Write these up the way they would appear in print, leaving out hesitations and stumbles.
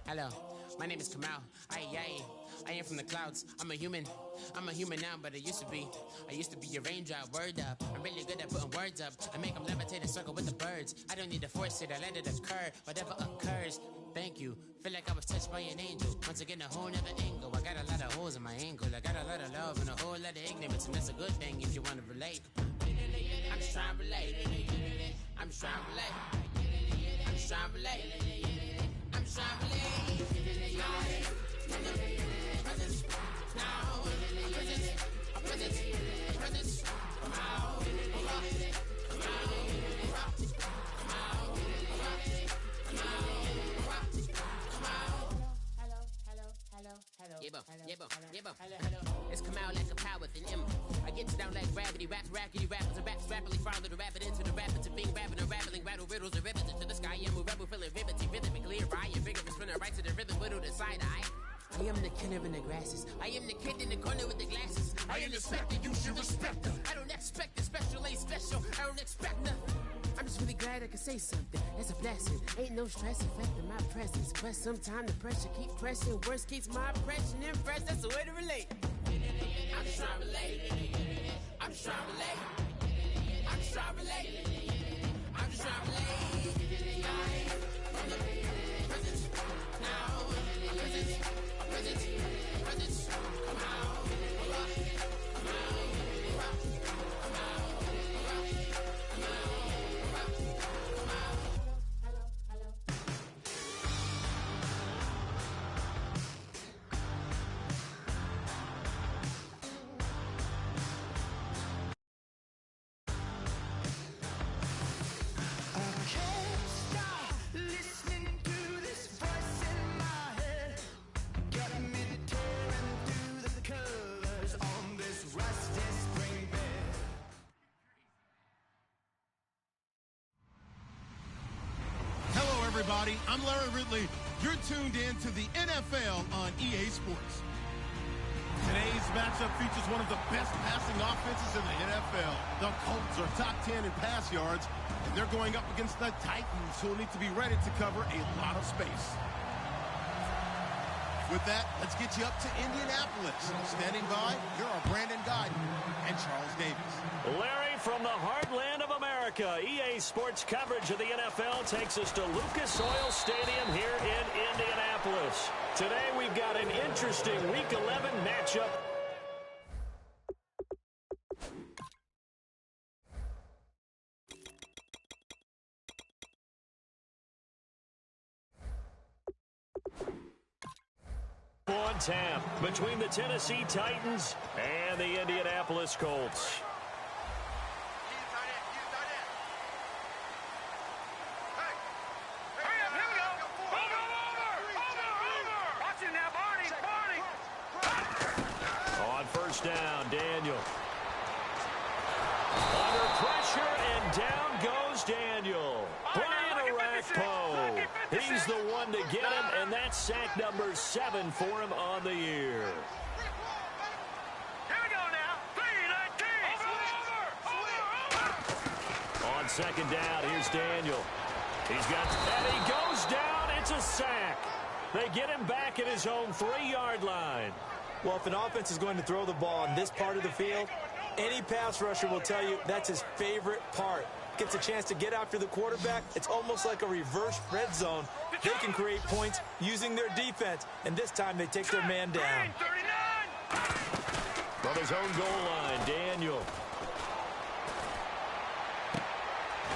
Hello, my name is Kamal. I am from the clouds. I'm a human now, but I used to be a raindrop. Word up, I'm really good at putting words up. I make them levitate and circle with the birds. I don't need to force it, I let it occur. Whatever occurs, thank you. Feel like I was touched by an angel. Once again, a whole nother angle. I got a lot of holes in my angle. I got a lot of love and a whole lot of ignorance, and that's a good thing if you want to relate. I'm just trying to relate. I'm just trying to relate. I'm just trying to relate. I'm just trying to relate. Presence, now, presence, come out, It's come out like a power within him. I get you down like gravity, rappers and raps rapidly follow the rapid into the rapid to being rapping and rattling, rattle riddles and ribbons into the sky. I'm a rebel, feeling rhythmically right and vigorous, spinning right to the rhythm, widow to side eye. I am the killer in the grasses. I am the kid in the corner with the glasses. I am the specter, you should respect her. I don't expect it, special ain't special. I don't expect nothing. I'm just really glad I can say something. It's a blessing. Ain't no stress affecting my presence. But sometimes the pressure keep pressing. Worst keeps my impression impressed. That's the way to relate. I'm just trying to relate. I'm just trying to relate. I'm just trying to relate. I'm just trying to relate. From the presence now. Presence, come out. Everybody, I'm Larry Ridley. You're tuned in to the NFL on EA Sports. Today's matchup features one of the best passing offenses in the NFL. The Colts are top 10 in pass yards, and they're going up against the Titans, who will need to be ready to cover a lot of space. With that, let's get you up to Indianapolis. Standing by, here are Brandon Guyton and Charles Davis. Larry, from the heartland of America, EA Sports coverage of the NFL takes us to Lucas Oil Stadium here in Indianapolis. Today we've got an interesting Week 11 matchup. On tap between the Tennessee Titans and the Indianapolis Colts. On first down, Daniel. Under pressure, and down goes Daniel. Brian Arakpo. He's the one to get him, and that's sack number 7 for him on the year. Here we go now. 3-19. On second down, here's Daniel. He's got, and he goes down. It's a sack. They get him back at his own 3-yard line. Well, if an offense is going to throw the ball on this part of the field, any pass rusher will tell you that's his favorite part. Gets a chance to get after the quarterback. It's almost like a reverse red zone. They can create points using their defense, and this time they take their man down. From his own goal line, Daniel.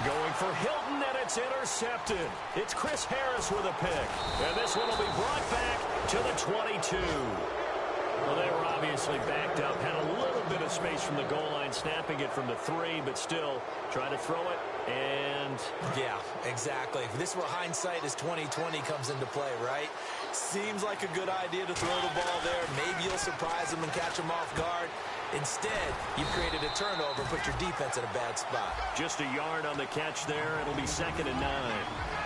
Going for Hilton, and it's intercepted. It's Chris Harris with a pick. And this one will be brought back to the 22. Well, they were obviously backed up, had a little bit of space from the goal line, snapping it from the 3, but still trying to throw it, and... Yeah, exactly. This is where hindsight is 20/20 comes into play, right? Seems like a good idea to throw the ball there. Maybe you'll surprise them and catch them off guard. Instead, you've created a turnover and put your defense in a bad spot. Just a yard on the catch there. It'll be 2nd and 9.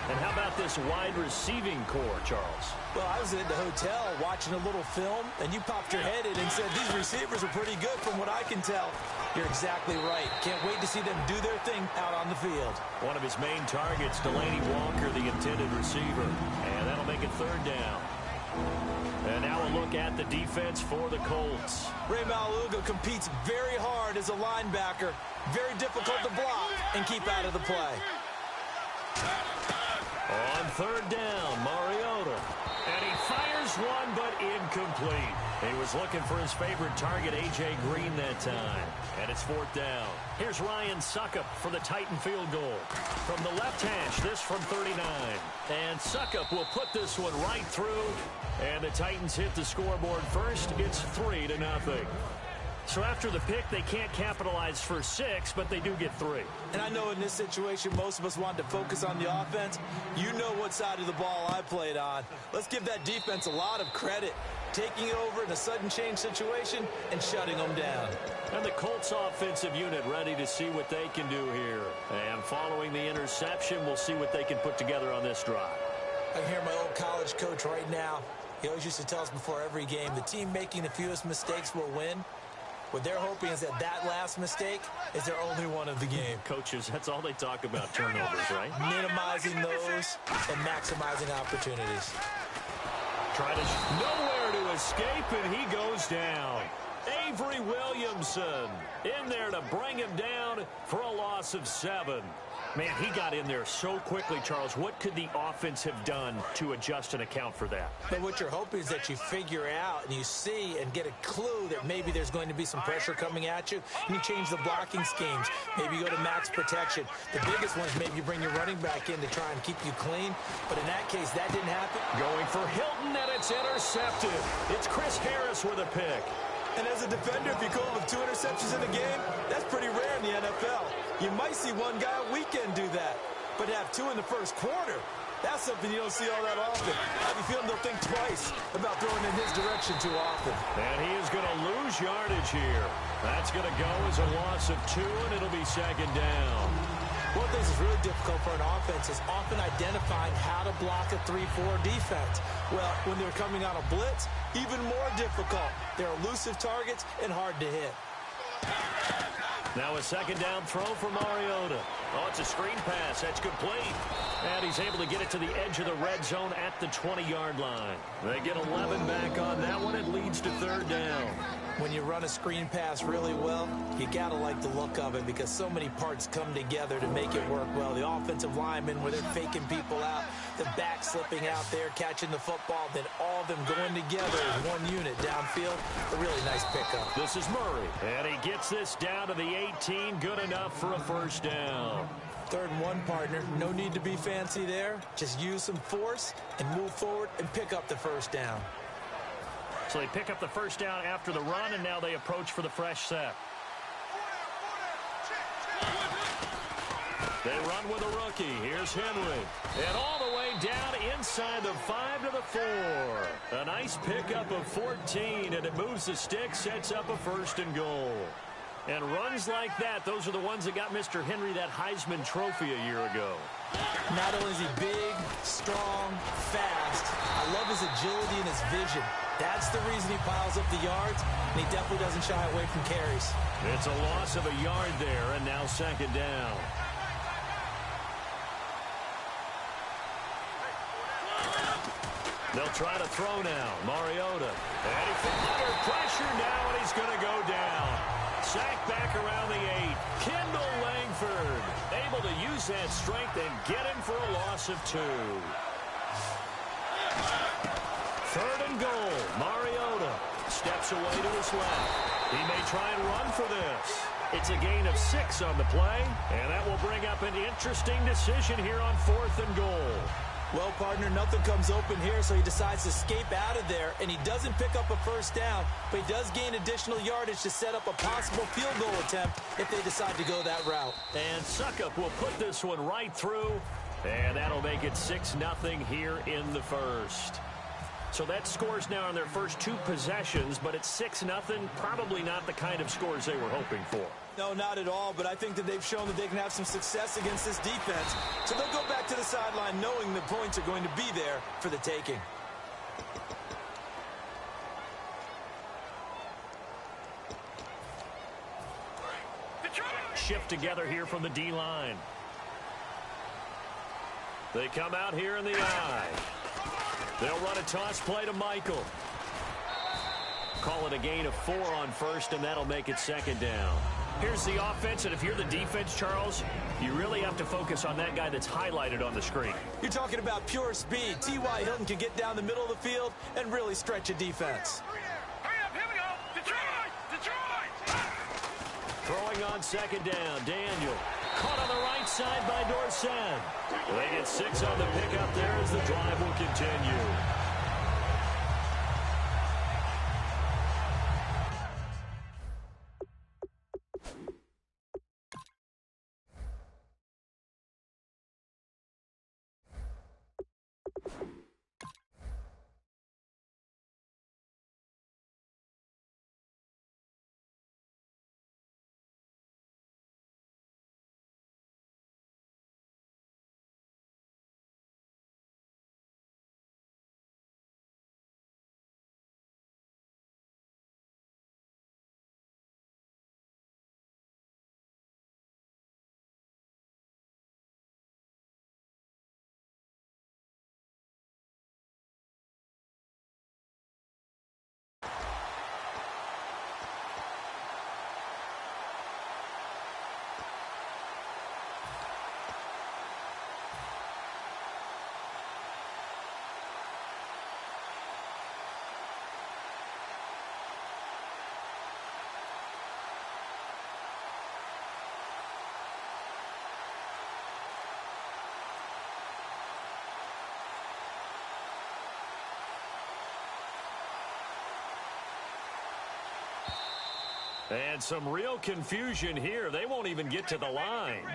And how about this wide receiving core, Charles? Well, I was at the hotel watching a little film, and you popped your head in and said, these receivers are pretty good from what I can tell. You're exactly right. Can't wait to see them do their thing out on the field. One of his main targets, Delaney Walker, the intended receiver. And that'll make it third down. And now a look at the defense for the Colts. Ray Maluga competes very hard as a linebacker. Very difficult to block and keep out of the play. On third down, Mariota. And he fires one, but incomplete. He was looking for his favorite target, A.J. Green, that time. And it's fourth down. Here's Ryan Suckup for the Titan field goal. From the left hash, this from 39. And Suckup will put this one right through. And the Titans hit the scoreboard first. It's 3-0. So after the pick, they can't capitalize for 6, but they do get 3. And I know in this situation, most of us want to focus on the offense. You know what side of the ball I played on. Let's give that defense a lot of credit. Taking over in a sudden change situation and shutting them down. And the Colts offensive unit ready to see what they can do here. And following the interception, we'll see what they can put together on this drive. I can hear my old college coach right now. He always used to tell us before every game, the team making the fewest mistakes will win. What they're hoping is that last mistake is their only one of the game. Coaches, that's all they talk about, turnovers, right? Minimizing those and maximizing opportunities. Nowhere to escape, and he goes down. Avery Williamson in there to bring him down for a loss of 7. Man, he got in there so quickly, Charles. What could the offense have done to adjust and account for that? But what you're hoping is that you figure out and you see and get a clue that maybe there's going to be some pressure coming at you, and you change the blocking schemes. Maybe you go to max protection. The biggest one is maybe you bring your running back in to try and keep you clean. But in that case, that didn't happen. Going for Hilton, and it's intercepted. It's Chris Harris with a pick. And as a defender, if you go with 2 interceptions in a game, that's pretty rare in the NFL. You might see one guy a weekend do that. But to have 2 in the first quarter, that's something you don't see all that often. I have a feeling they'll think twice about throwing in his direction too often. And he is going to lose yardage here. That's going to go as a loss of 2, and it'll be second down. One of the things that's really difficult for an offense is often identifying how to block a 3-4 defense. Well, when they're coming on a blitz, even more difficult. They're elusive targets and hard to hit. Now a second down throw for Mariota. Oh, it's a screen pass. That's complete. And he's able to get it to the edge of the red zone at the 20-yard line. They get 11 back on that one. It leads to third down. When you run a screen pass really well, you got to like the look of it because so many parts come together to make it work well. The offensive linemen, where they're faking people out, the back slipping out there, catching the football, then all of them going together as one unit downfield. A really nice pickup. This is Murray, and he gets this down to the 18. Good enough for a first down. 3rd and 1, partner. No need to be fancy there. Just use some force and move forward and pick up the first down. So they pick up the first down after the run, and now they approach for the fresh set. They run with a rookie. Here's Henry. And all the way down inside the 5 to the 4. A nice pickup of 14, and it moves the stick, sets up a 1st and goal. And runs like that, those are the ones that got Mr. Henry that Heisman Trophy a year ago. Not only is he big, strong, fast, I love his agility and his vision. That's the reason he piles up the yards, and he definitely doesn't shy away from carries. It's a loss of a yard there, and now second down. They'll try to throw now. Mariota. And he fell under pressure now, and he's going to go down. Sacked back around the 8. Kendall Langford able to use that strength and get him for a loss of 2. 3rd and goal. Mariota steps away to his left. He may try and run for this. It's a gain of 6 on the play, and that will bring up an interesting decision here on 4th and goal. Well, partner, nothing comes open here, so he decides to escape out of there, and he doesn't pick up a first down, but he does gain additional yardage to set up a possible field goal attempt if they decide to go that route. And Suckup will put this one right through, and that'll make it 6-0 here in the first. So that scores now on their first 2 possessions, but it's 6-0, probably not the kind of scores they were hoping for. No, not at all, but I think that they've shown that they can have some success against this defense. So they'll go back to the sideline knowing the points are going to be there for the taking. Shift together here from the D-line. They come out here in the I. They'll run a toss play to Michael. Call it a gain of 4 on first, and that'll make it second down. Here's the offense, and if you're the defense, Charles, you really have to focus on that guy that's highlighted on the screen. You're talking about pure speed. T.Y. Hilton can get down the middle of the field and really stretch a defense. Hurry up, here we go. Detroit! Detroit! Throwing on second down, Daniel. Caught on the right side by Dorsett. They get 6 on the pickup there as the drive will continue. And some real confusion here. They won't even get to the line.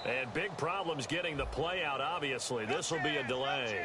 And big problems getting the play out, obviously. This will be a delay.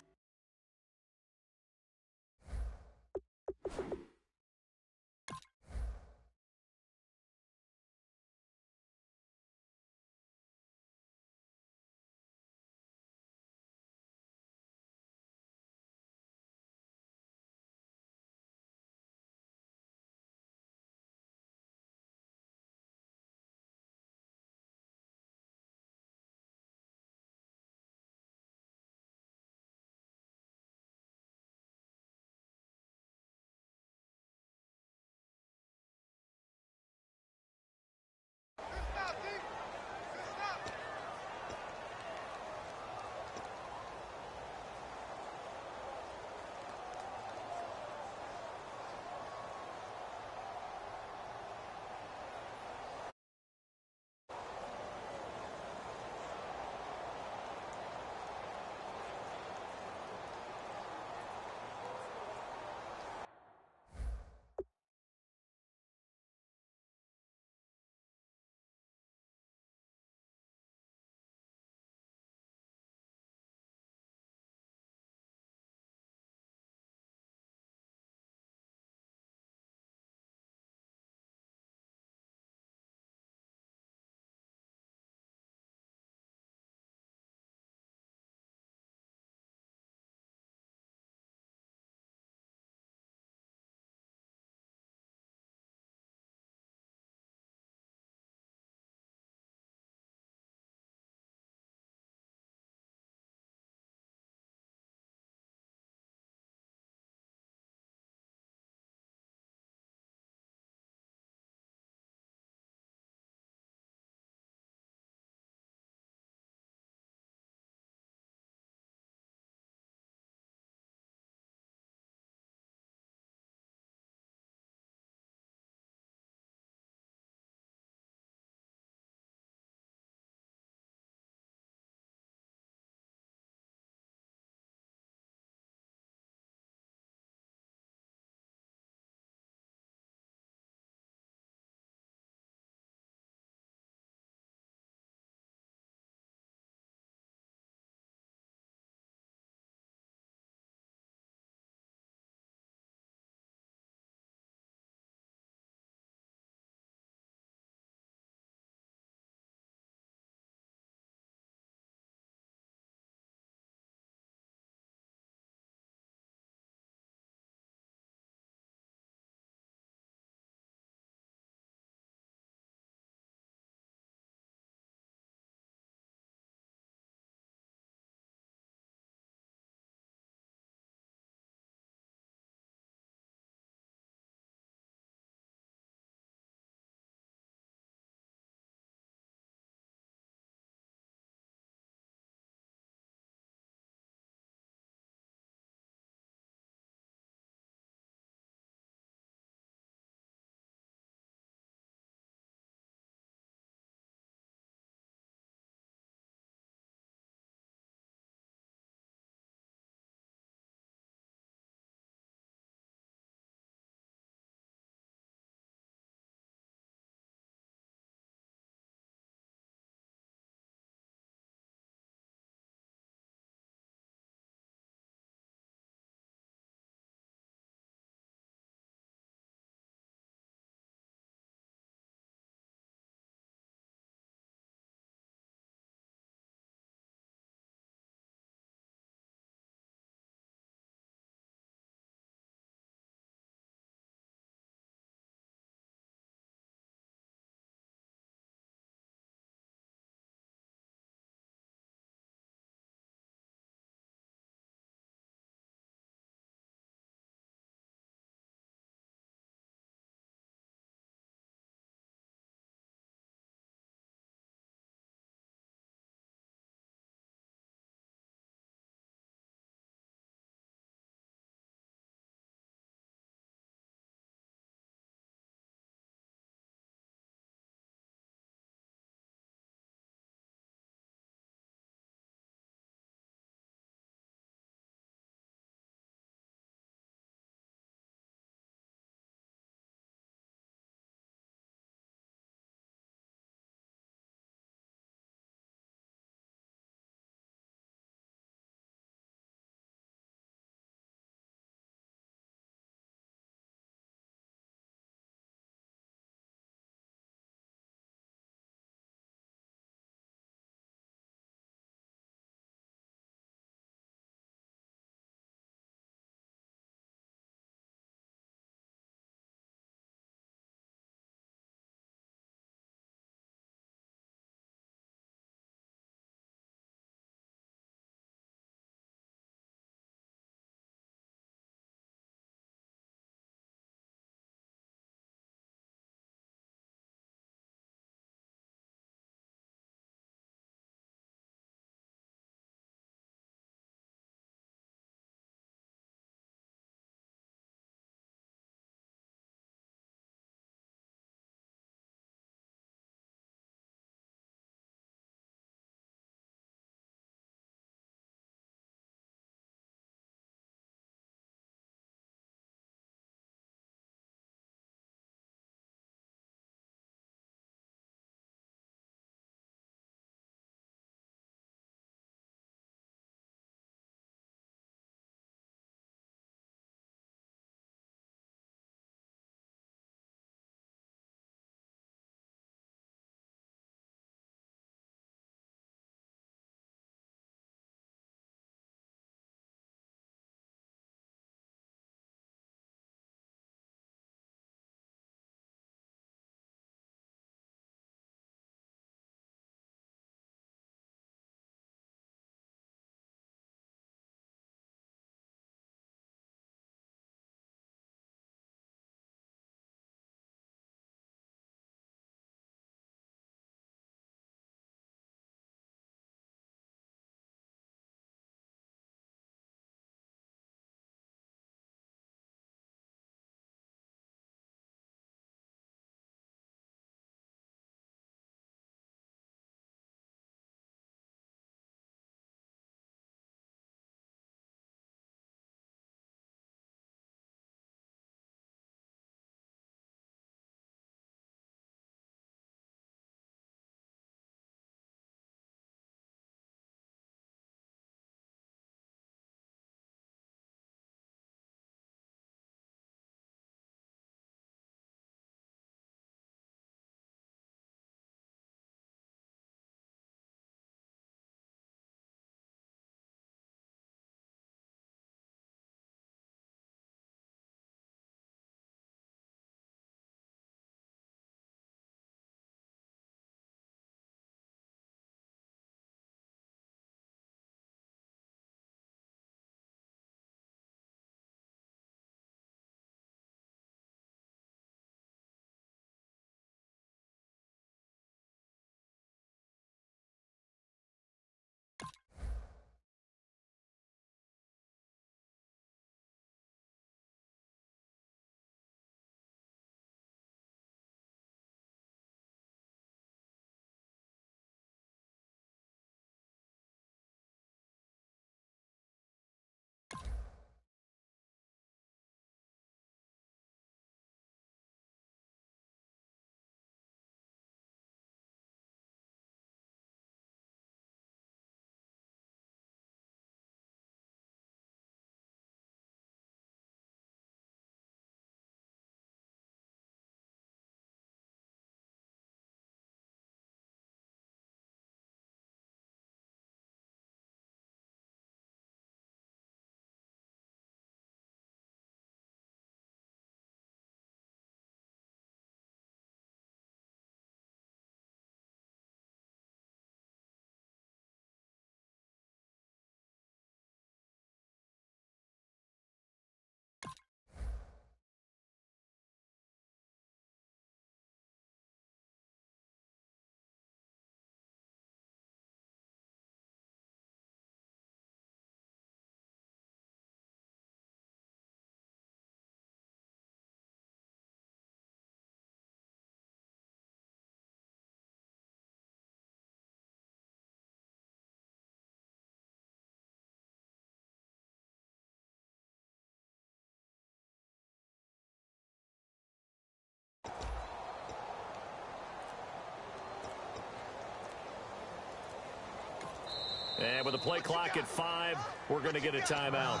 And with the play clock at 5, we're going to get a timeout.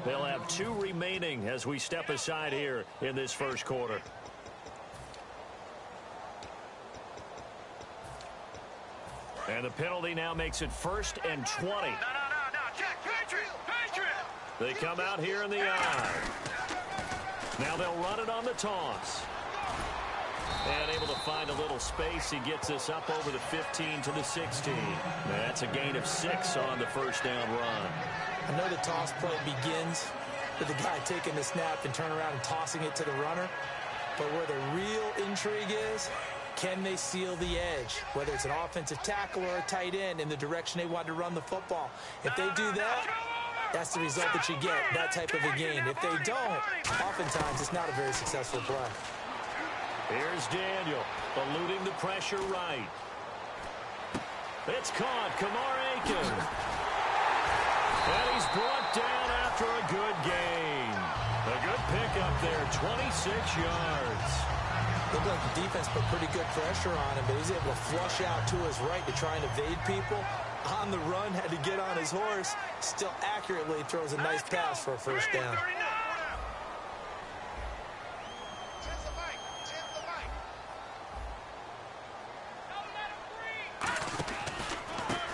They'll have 2 remaining as we step aside here in this first quarter. And the penalty now makes it 1st and 20. No, Jack, Patriot! They come out here in the I. Now they'll run it on the toss. And able to find a little space. He gets us up over the 15 to the 16. That's a gain of 6 on the first down run. I know the toss play begins with the guy taking the snap and turning around and tossing it to the runner. But where the real intrigue is, can they seal the edge? Whether it's an offensive tackle or a tight end in the direction they want to run the football. If they do that, that's the result that you get, that type of a game. If they don't, oftentimes it's not a very successful play. Here's Daniel, eluding the pressure right. It's caught, Kamar Aiken. And he's brought down after a good gain. A good pickup there, 26 yards. Looked like the defense put pretty good pressure on him, but he was able to flush out to his right to try and evade people. On the run, had to get on his horse. Still accurately throws a nice pass for a first down.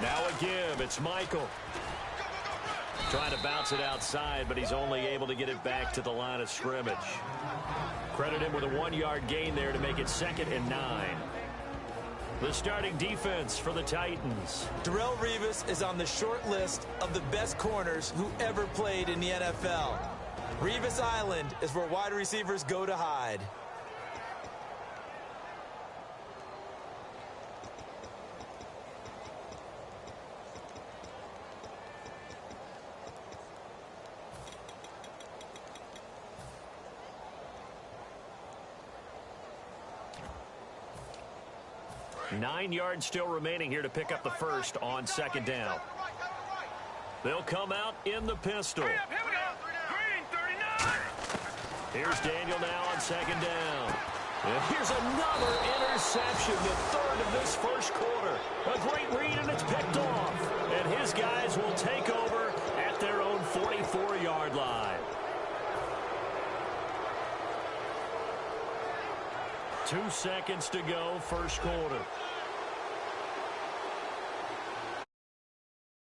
Now a give. It's Michael. Trying to bounce it outside, but he's only able to get it back to the line of scrimmage. Credit him with a 1-yard gain there to make it 2nd and 9. The starting defense for the Titans. Darrelle Revis is on the short list of the best corners who ever played in the NFL. Revis Island is where wide receivers go to hide. Nine yards still remaining here to pick up the first on 2nd down. They'll come out in the pistol. Here we go. Green, 39. Here's Daniel now on 2nd down. And here's another interception, the 3rd of this first quarter. A great read, and it's picked off. And his guys will take over at their own 44-yard line. 2 seconds to go, first quarter.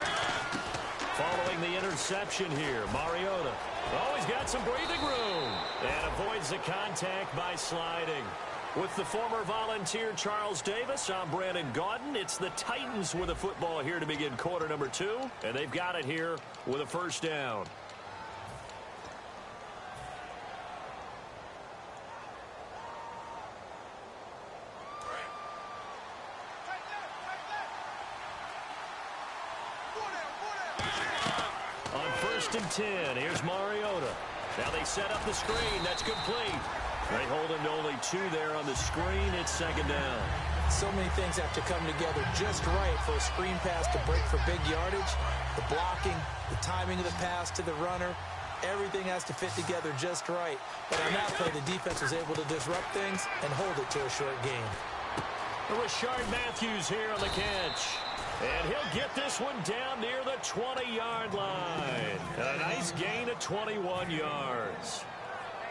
Following the interception here, Mariota. Oh, he's got some breathing room. And avoids the contact by sliding. With the former Volunteer Charles Davis, I'm Brandon Gaudin. It's the Titans with a football here to begin quarter number 2. And they've got it here with a first down. On 1st and 10, here's Mariota. Now they set up the screen. That's complete. They hold him to only 2 there on the screen. It's 2nd down. So many things have to come together just right for a screen pass to break for big yardage. The blocking, the timing of the pass to the runner, everything has to fit together just right. But on that play, the defense was able to disrupt things and hold it to a short gain. Rashard Matthews here on the catch. And he'll get this one down near the 20-yard line. A nice gain of 21 yards.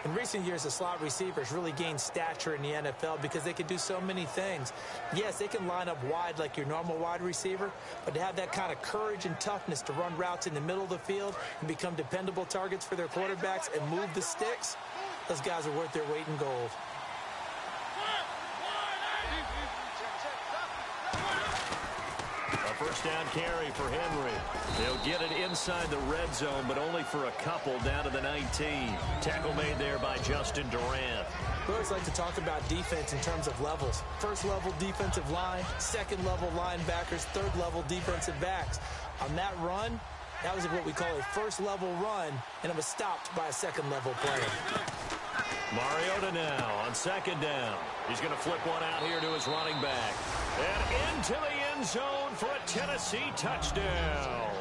In recent years, the slot receivers really gained stature in the NFL because they can do so many things. Yes, they can line up wide like your normal wide receiver, but to have that kind of courage and toughness to run routes in the middle of the field and become dependable targets for their quarterbacks and move the sticks, those guys are worth their weight in gold. First down carry for Henry. They'll get it inside the red zone, but only for a couple down to the 19. Tackle made there by Justin Durant. We always like to talk about defense in terms of levels. First level defensive line, second level linebackers, third level defensive backs. On that run, that was what we call a first level run, and it was stopped by a second level player. Mariota now on 2nd down. He's going to flip one out here to his running back. And into the end zone for a Tennessee touchdown.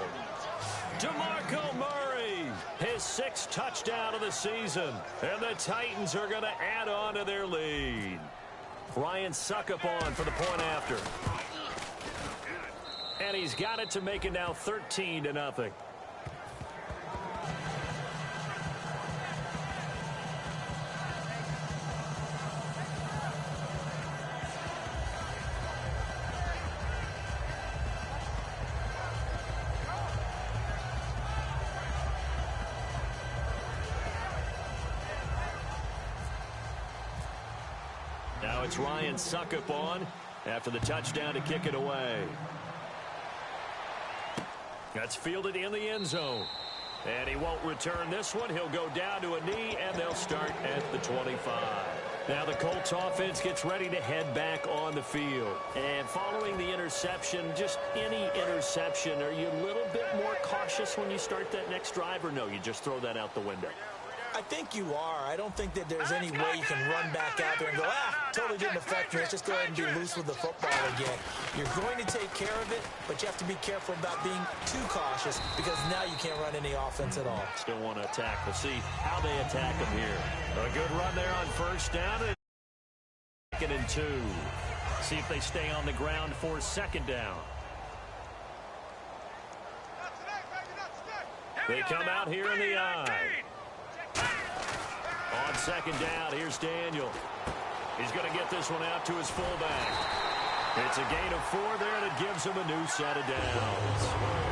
DeMarco Murray, his 6th touchdown of the season. And the Titans are going to add on to their lead. Ryan Succop on for the point after. And he's got it to make it now 13-0. Now it's Ryan Suckup on after the touchdown to kick it away. That's fielded in the end zone. And he won't return this one. He'll go down to a knee, and they'll start at the 25. Now the Colts offense gets ready to head back on the field. And following the interception, just any interception, are you a little bit more cautious when you start that next drive, or no, you just throw that out the window? I think you are. I don't think that there's any way you can run back out there and go, totally didn't affect me. Let's just go ahead and be loose with the football again. You're going to take care of it, but you have to be careful about being too cautious because now you can't run any offense at all. Still want to attack. We'll see how they attack him here. A good run there on first down. And 2nd and 2. See if they stay on the ground for 2nd down. They come out here in the eye. On 2nd down, here's Daniel. He's going to get this one out to his fullback. It's a gain of 4 there, and it gives him a new set of downs.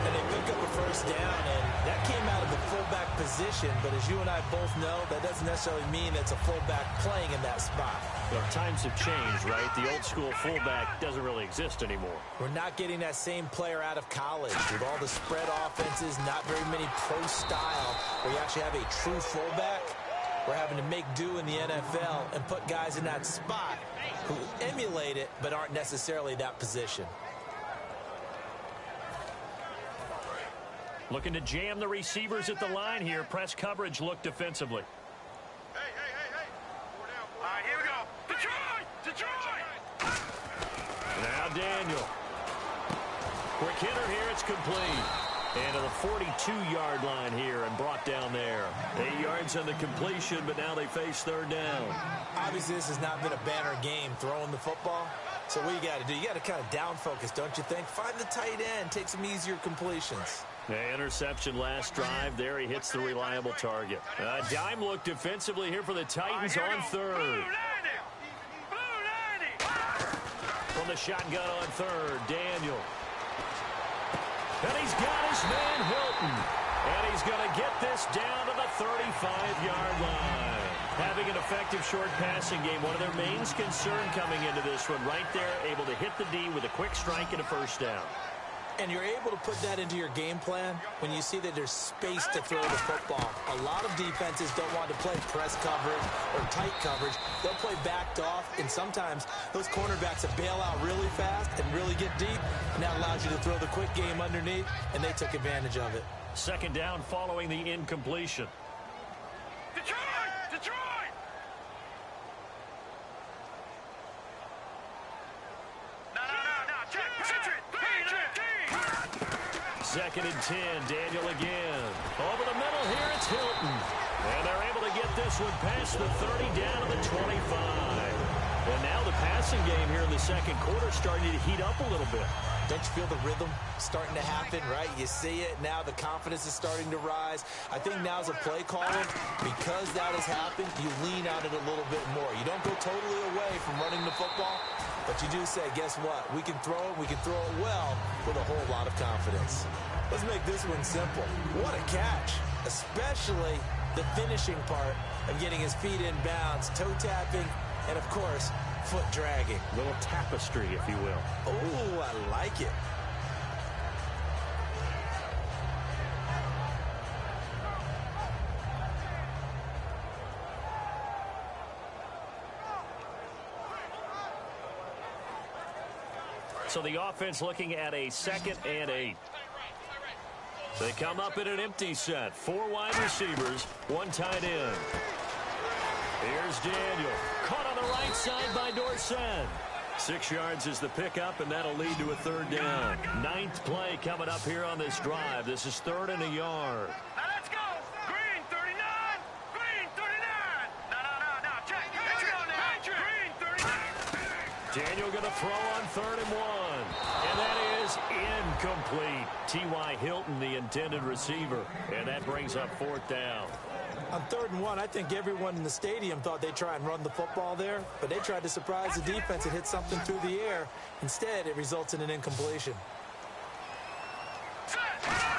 And they pick up a first down, and that came out of the fullback position. But as you and I both know, that doesn't necessarily mean it's a fullback playing in that spot. Well, times have changed, right? The old school fullback doesn't really exist anymore. We're not getting that same player out of college. With all the spread offenses, not very many pro style, where you actually have a true fullback. We're having to make do in the NFL and put guys in that spot who emulate it but aren't necessarily that position. Looking to jam the receivers at the line here. Press coverage look defensively. Hey. All right, here we go. Detroit! Now Daniel. Quick hitter here. It's complete. And to the 42-yard line here and brought down there. 8 yards on the completion, but now they face 3rd down. Obviously, this has not been a banner game throwing the football. So what you got to do, you got to kind of down focus, don't you think? Find the tight end, take some easier completions. The interception last drive. There he hits the reliable target. A dime look defensively here for the Titans on 3rd. From the shotgun on 3rd, Daniel. And he's got his man Hilton. And he's going to get this down to the 35-yard line. Having an effective short passing game, one of their main concern coming into this one. Right there, able to hit the D with a quick strike and a first down. And you're able to put that into your game plan when you see that there's space to throw the football. A lot of defenses don't want to play press coverage or tight coverage. They'll play backed off, and sometimes those cornerbacks will bail out really fast and really get deep, and that allows you to throw the quick game underneath, and they took advantage of it. 2nd down following the incompletion. Detroit! Second and 10, Daniel again. Over the middle here, it's Hilton. And they're able to get this one past the 30 down to the 25. And now the passing game here in the 2nd quarter starting to heat up a little bit. Don't you feel the rhythm starting to happen, right? You see it. Now the confidence is starting to rise. I think now as a play caller, because that has happened, you lean on it a little bit more. You don't go totally away from running the football, but you do say, guess what? We can throw it. We can throw it well with a whole lot of confidence. Let's make this one simple. What a catch, especially the finishing part of getting his feet in bounds, toe tapping, and, of course, foot dragging. A little tapestry, if you will. Oh, I like it. So the offense looking at a 2nd and 8. They come up in an empty set. 4 wide receivers, 1 tight end. Here's Daniel. Caught on the right side by Dorsett. 6 yards is the pickup, and that'll lead to a 3rd down. 9th play coming up here on this drive. This is 3rd and a yard. Now let's go. Green 39. Green 39. No. Check. Let's go now. Green 39. Daniel going to throw on 3rd and 1. And that is incomplete. T.Y. Hilton, the intended receiver. And that brings up 4th down. On 3rd and 1, I think everyone in the stadium thought they'd try and run the football there, but they tried to surprise the defense and hit something through the air. Instead, it results in an incompletion.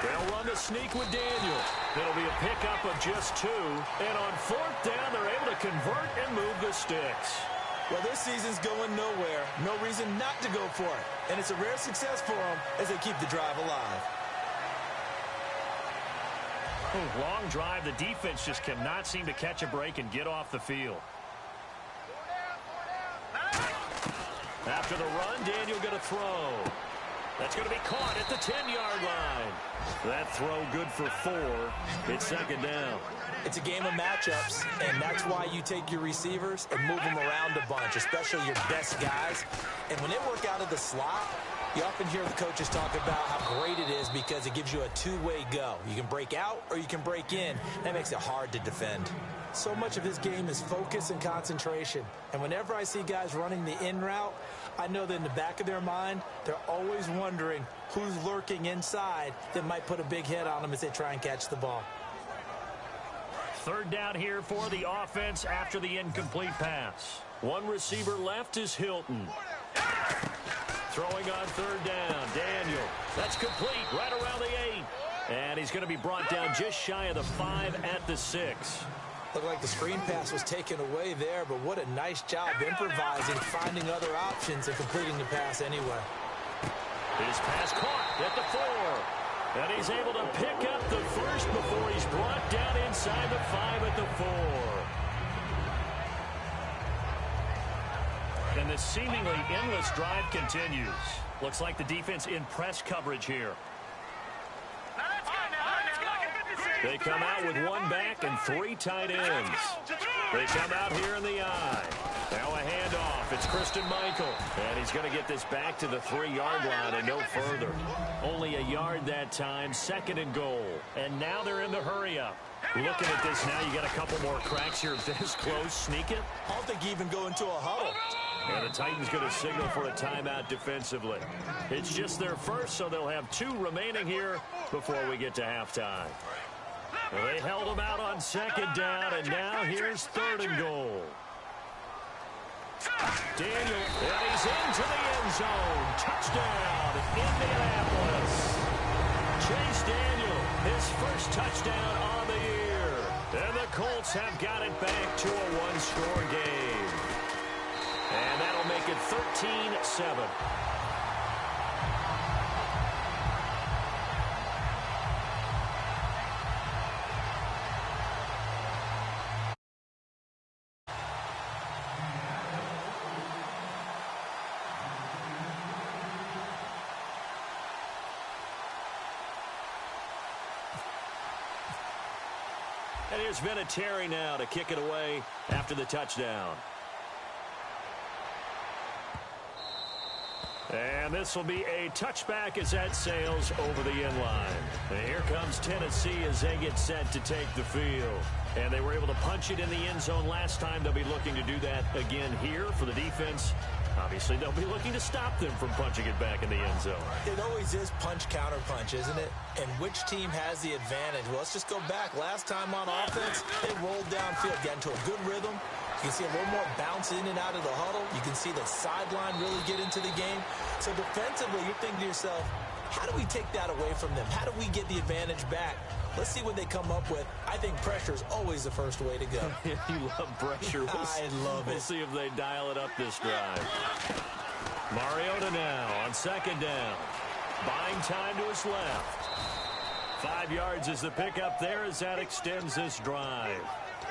They'll run the sneak with Daniel. It'll be a pickup of just 2. And on 4th down, they're able to convert and move the sticks. Well, this season's going nowhere. No reason not to go for it. And it's a rare success for them as they keep the drive alive. Long drive. The defense just cannot seem to catch a break and get off the field. After the run, Daniel going to throw. That's going to be caught at the 10-yard line. That throw good for 4. It's 2nd down. It's a game of matchups, and that's why you take your receivers and move them around a bunch, especially your best guys. And when they work out of the slot, you often hear the coaches talk about how great it is because it gives you a two-way go. You can break out or you can break in. That makes it hard to defend. So much of this game is focus and concentration. And whenever I see guys running the in route, I know that in the back of their mind, they're always wondering who's lurking inside that might put a big hit on them as they try and catch the ball. 3rd down here for the offense after the incomplete pass. One receiver left is Hilton. Throwing on 3rd down, Daniel. That's complete right around the 8. And he's going to be brought down just shy of the 5 at the 6. Looked like the screen pass was taken away there, but what a nice job improvising, finding other options, and completing the pass anyway. His pass caught at the 4. And he's able to pick up the first before he's brought down inside the 5 at the 4. And this seemingly endless drive continues. Looks like the defense in press coverage here. They come out with 1 back and 3 tight ends. They come out here in the I. Now a handoff. It's Christian Michael. And he's going to get this back to the 3-yard line and no further. Only a yard that time. 2nd and goal. And now they're in the hurry-up. Looking at this now, you got a couple more cracks here this close. Sneak it. I don't think you even go into a huddle. And the Titans going to signal for a timeout defensively. It's just their first, so they'll have 2 remaining here before we get to halftime. Well, they held them out on 2nd down, and now here's 3rd and goal. Daniel, and he's into the end zone. Touchdown, Indianapolis. Chase Daniel, his first touchdown on the year. And the Colts have got it back to a 1-score game. And that'll make it 13-7. And here's Vinatieri now to kick it away after the touchdown. And this will be a touchback as that sails over the end line. And here comes Tennessee as they get set to take the field. And they were able to punch it in the end zone last time. They'll be looking to do that again here for the defense. Obviously, they'll be looking to stop them from punching it back in the end zone. It always is punch-counter-punch, isn't it? And which team has the advantage? Well, let's just go back. Last time on offense, they rolled downfield, got into a good rhythm. You can see a little more bounce in and out of the huddle. You can see the sideline really get into the game. So defensively, you're thinking to yourself, how do we take that away from them? How do we get the advantage back? Let's see what they come up with. I think pressure is always the first way to go. You love pressure. I love it. We'll see if they dial it up this drive. Mariota now on 2nd down. Buying time to his left. 5 yards is the pickup there as that extends this drive.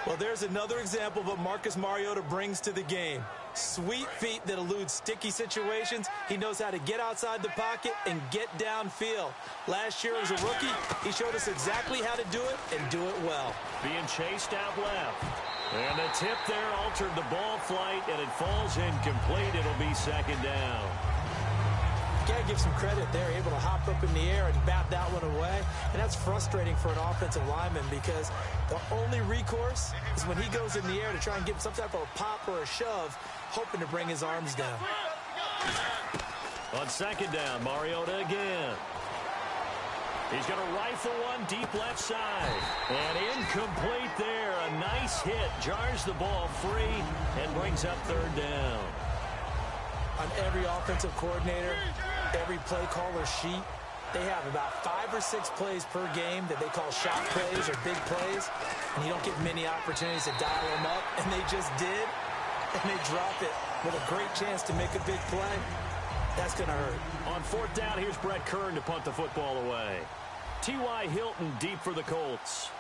Well, there's another example of what Marcus Mariota brings to the game. Sweet feet that elude sticky situations. He knows how to get outside the pocket and get downfield. Last year as a rookie, he showed us exactly how to do it and do it well. Being chased out left. And the tip there altered the ball flight, and it falls incomplete. It'll be 2nd down. Got to give some credit there, able to hop up in the air and bat that one away. And that's frustrating for an offensive lineman because the only recourse is when he goes in the air to try and give some type of a pop or a shove, hoping to bring his arms down. On second down, Mariota again. He's going to rifle one deep left side. And incomplete there. A nice hit. Jars the ball free and brings up third down. On every offensive coordinator, every play caller sheet, they have about 5 or 6 plays per game that they call shot plays or big plays. And you don't get many opportunities to dial them up. And they just did. And they drop it with a great chance to make a big play. That's going to hurt. On fourth down, here's Brett Kern to punt the football away. T.Y. Hilton deep for the Colts.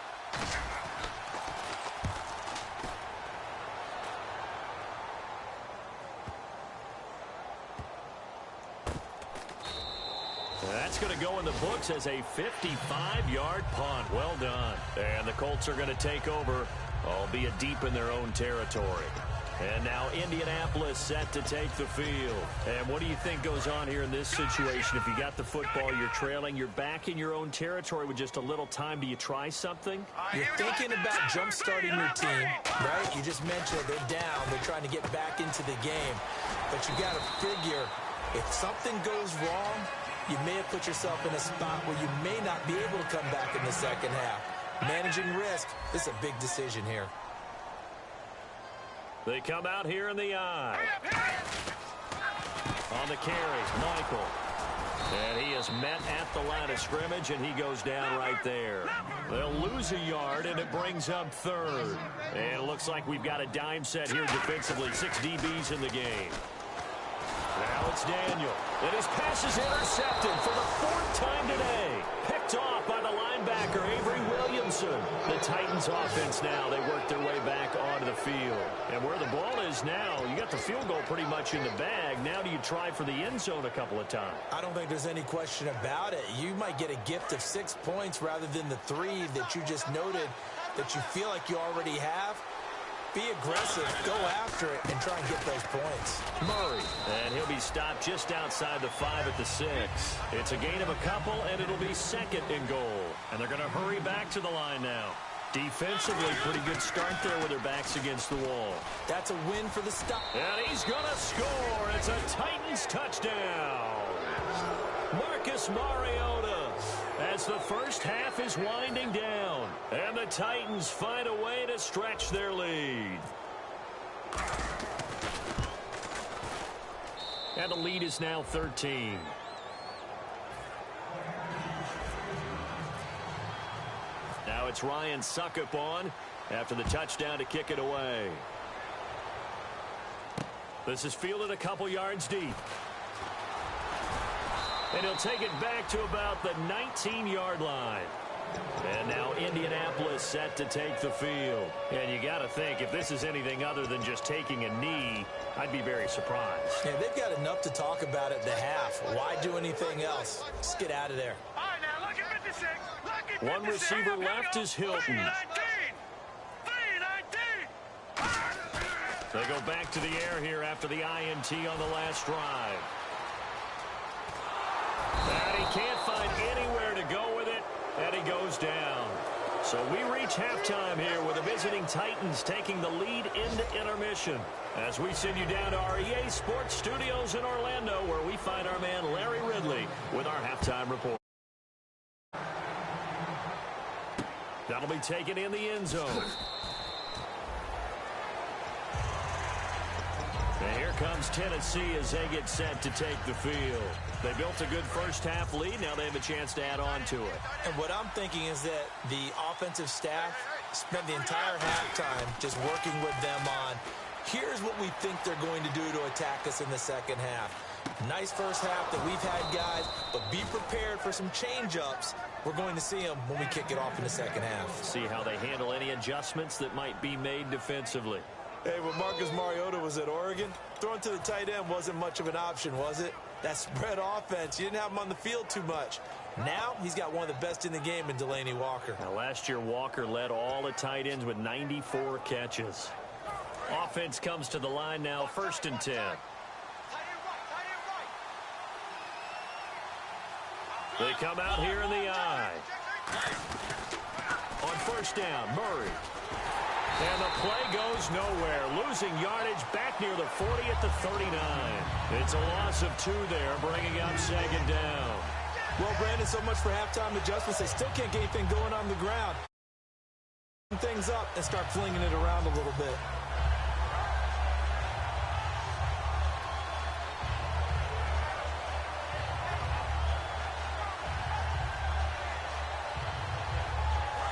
That's going to go in the books as a 55-yard punt. Well done. And the Colts are going to take over, albeit deep in their own territory. And now Indianapolis set to take the field. And what do you think goes on here in this situation? If you got the football, you're trailing, you're back in your own territory with just a little time. Do you try something? You're thinking about jump-starting your team, right? You just mentioned they're down. They're trying to get back into the game. But you got to figure, if something goes wrong, you may have put yourself in a spot where you may not be able to come back in the second half. Managing risk is a big decision here. They come out here in the eye. On the carries, Michael. And he is met at the line of scrimmage, and he goes down right there. They'll lose a yard, and it brings up third. And it looks like we've got a dime set here defensively. 6 DBs in the game. Now it's Daniel. And his pass is intercepted for the 4th time today. Picked off by the linebacker, Avery Williamson. The Titans offense now, they work their way back onto the field. And where the ball is now, you got the field goal pretty much in the bag. Now do you try for the end zone a couple of times? I don't think there's any question about it. You might get a gift of 6 points rather than the 3 that you just noted that you feel like you already have. Be aggressive, go after it, and try and get those points. Murray, and he'll be stopped just outside the 5 at the 6. It's a gain of a couple, and it'll be second and goal. And they're going to hurry back to the line now. Defensively, pretty good start there with their backs against the wall. That's a win for the stop. And he's going to score. It's a Titans touchdown. Marcus Mariota, as the first half is winding down. And the Titans find a way to stretch their lead. And the lead is now 13. Now it's Ryan Suckup on after the touchdown to kick it away. This is fielded a couple yards deep. And he'll take it back to about the 19-yard line. And now Indianapolis set to take the field. And you got to think, if this is anything other than just taking a knee, I'd be very surprised. Yeah, they've got enough to talk about at the half. Why do anything else? Just get out of there. All right, now look at 56. Look at 56. One receiver left is Hilton. 319. They go back to the air here after the INT on the last drive. And he can't find anywhere to go with it, and he goes down. So we reach halftime here with the visiting Titans taking the lead into intermission. As we send you down to our EA Sports Studios in Orlando, where we find our man Larry Ridley with our halftime report. That'll be taken in the end zone. And here comes Tennessee as they get set to take the field. They built a good first-half lead. Now they have a chance to add on to it. And what I'm thinking is that the offensive staff spent the entire halftime just working with them on, here's what we think they're going to do to attack us in the second half. Nice first half that we've had, guys, but be prepared for some change-ups. We're going to see them when we kick it off in the second half. See how they handle any adjustments that might be made defensively. Hey, when Marcus Mariota was at Oregon, throwing to the tight end wasn't much of an option, was it? That spread offense, you didn't have him on the field too much. Now, he's got one of the best in the game in Delaney Walker. Now, last year, Walker led all the tight ends with 94 catches. Offense comes to the line now, 1st and 10. They come out here in the eye. On 1st down, Murray. And the play goes nowhere. Losing yardage back near the 40 at the 39. It's a loss of 2 there, bringing up second down. Well, Brandon, so much for halftime adjustments. They still can't get anything going on the ground. Things up and start flinging it around a little bit.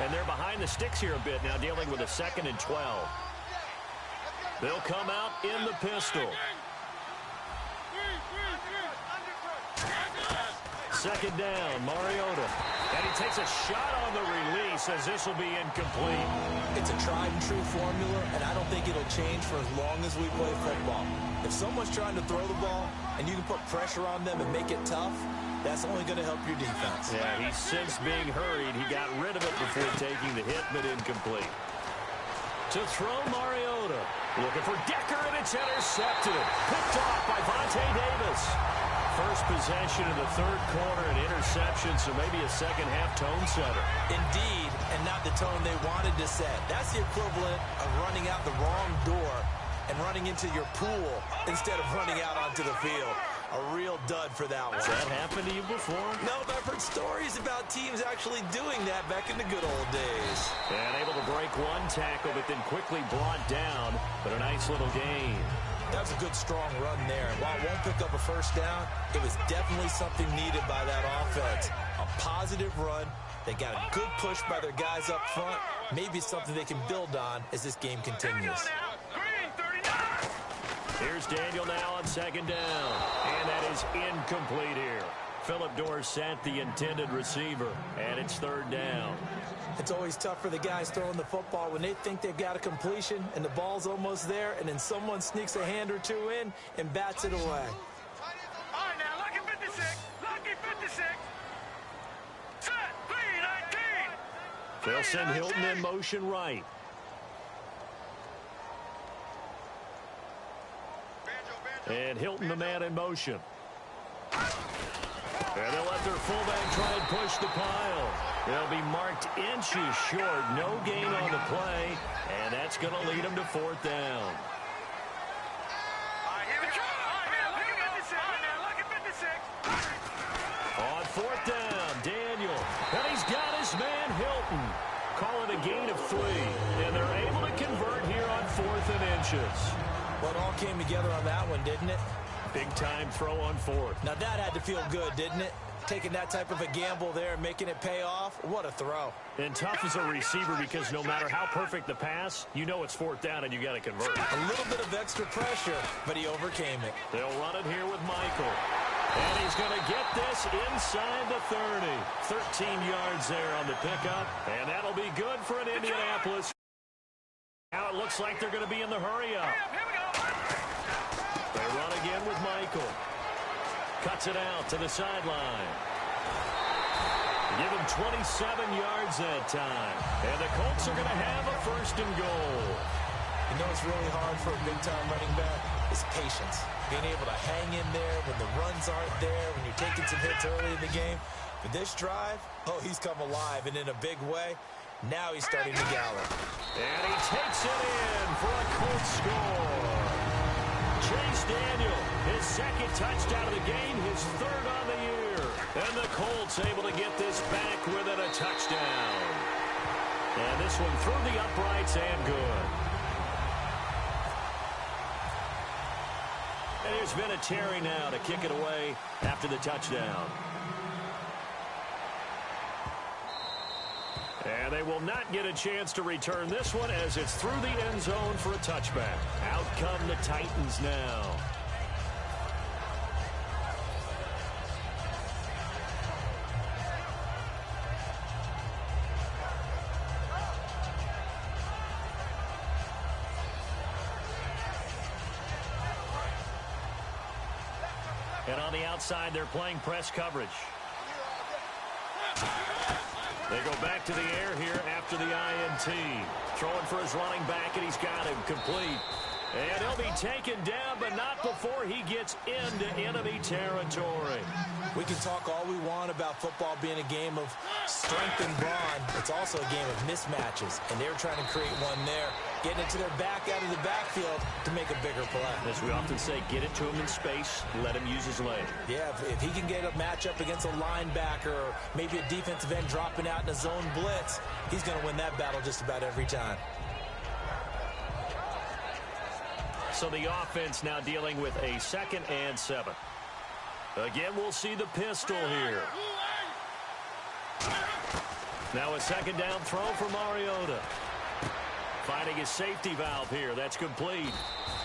And they're behind the sticks here a bit now, dealing with a 2nd and 12. They'll come out in the pistol. 2nd down, Mariota. And he takes a shot on the release as this will be incomplete. It's a tried-and-true formula, and I don't think it'll change for as long as we play football. If someone's trying to throw the ball and you can put pressure on them and make it tough, that's only going to help your defense. Yeah, he's since being hurried. He got rid of it before taking the hit, but incomplete. To throw, Mariota. Looking for Decker, and it's intercepted. Picked off by Vontae Davis. First possession in the 3rd quarter, an interception, so maybe a second-half tone setter. Indeed, and not the tone they wanted to set. That's the equivalent of running out the wrong door and running into your pool instead of running out onto the field. A real dud for that one. Has that happened to you before? No, but I've heard stories about teams actually doing that back in the good old days. And able to break one tackle, but then quickly brought down. But a nice little gain. That was a good, strong run there. And while it won't pick up a first down, it was definitely something needed by that offense. A positive run. They got a good push by their guys up front. Maybe something they can build on as this game continues. Here's Daniel now on 2nd down. And that is incomplete here. Phillip Dorsett, the intended receiver. And it's 3rd down. It's always tough for the guys throwing the football when they think they've got a completion and the ball's almost there, and then someone sneaks a hand or two in and bats it away. All right, now, lucky 56. Lucky 56. Set. 3-19. They'll send Hilton in motion right. And Hilton, the man in motion. And they'll let their fullback try and push the pile. They'll be marked inches short. No gain on the play. And that's going to lead them to 4th down. All right, here we go. All right, now, lucky 56. On 4th down, Daniel. And he's got his man, Hilton. Call it a gain of 3. And they're able to convert here on 4th and inches. Well, it all came together on that one, didn't it? Big-time throw on 4th. Now, that had to feel good, didn't it? Taking that type of a gamble there and making it pay off. What a throw. And tough as a receiver because no matter how perfect the pass, you know it's 4th down and you got to convert. A little bit of extra pressure, but he overcame it. They'll run it here with Michael. And he's going to get this inside the 30. 13 yards there on the pickup. And that'll be good for an Indianapolis. Now it looks like they're going to be in the hurry-up. They run again with Michael. Cuts it out to the sideline. Give him 27 yards that time. And the Colts are going to have a 1st and goal. You know what's really hard for a big-time running back? Is patience. Being able to hang in there when the runs aren't there, when you're taking some hits early in the game. For this drive, oh, he's come alive, and in a big way. Now he's starting to gallop. And he takes it in for a Colts score. Chase Daniel, his 2nd touchdown of the game, his 3rd on the year. And the Colts able to get this back within a touchdown. And this one through the uprights and good. And there's been a Terry now to kick it away after the touchdown. And they will not get a chance to return this one as it's through the end zone for a touchback. Out come the Titans now. And on the outside, they're playing press coverage. They go back to the air here after the INT. Throwing for his running back, and he's got him complete. And he'll be taken down, but not before he gets into enemy territory. We can talk all we want about football being a game of strength and brawn. It's also a game of mismatches, and they're trying to create one there. getting it to their back out of the backfield to make a bigger play. As we often say, get it to him in space, let him use his leg. Yeah, if he can get a matchup against a linebacker or maybe a defensive end dropping out in a zone blitz, he's going to win that battle just about every time. So the offense now dealing with a 2nd and 7. Again, we'll see the pistol here. Now a 2nd down throw for Mariota. Finding his safety valve here. That's complete.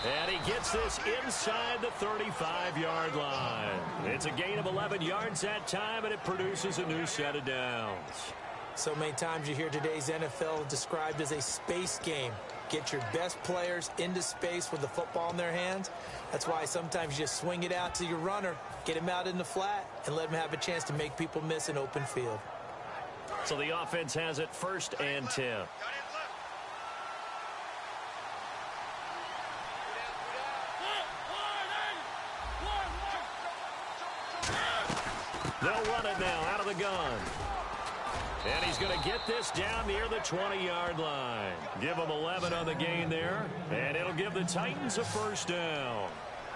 And he gets this inside the 35-yard line. It's a gain of 11 yards that time, and it produces a new set of downs. So many times you hear today's NFL described as a space game. Get your best players into space with the football in their hands. That's why sometimes you just swing it out to your runner, get him out in the flat, and let him have a chance to make people miss an open field. So the offense has it 1st and 10. They'll run it now out of the gun. And he's going to get this down near the 20-yard line. Give him 11 on the gain there, and it'll give the Titans a 1st down.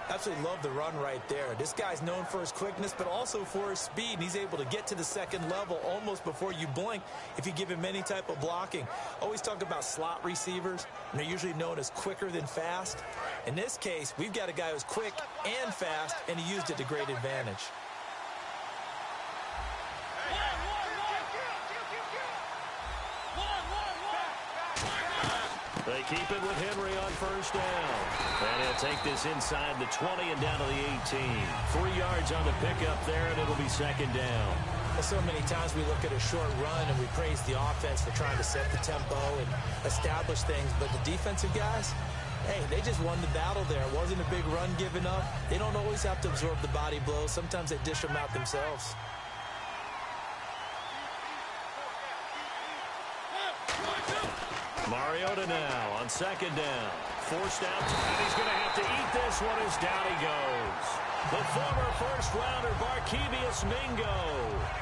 Absolutely love the run right there. This guy's known for his quickness, but also for his speed. And he's able to get to the 2nd level almost before you blink if you give him any type of blocking. Always talk about slot receivers, and they're usually known as quicker than fast. In this case, we've got a guy who's quick and fast, and he used it to great advantage. They keep it with Henry on 1st down. And he'll take this inside the 20 and down to the 18. 3 yards on the pickup there, and it'll be 2nd down. Well, so many times we look at a short run and we praise the offense for trying to set the tempo and establish things. But the defensive guys, hey, they just won the battle there. It wasn't a big run given up. They don't always have to absorb the body blows. Sometimes they dish them out themselves. Mariota now on 2nd down. Forced out, and he's going to have to eat this one as down he goes. The former 1st-rounder Barkevious Mingo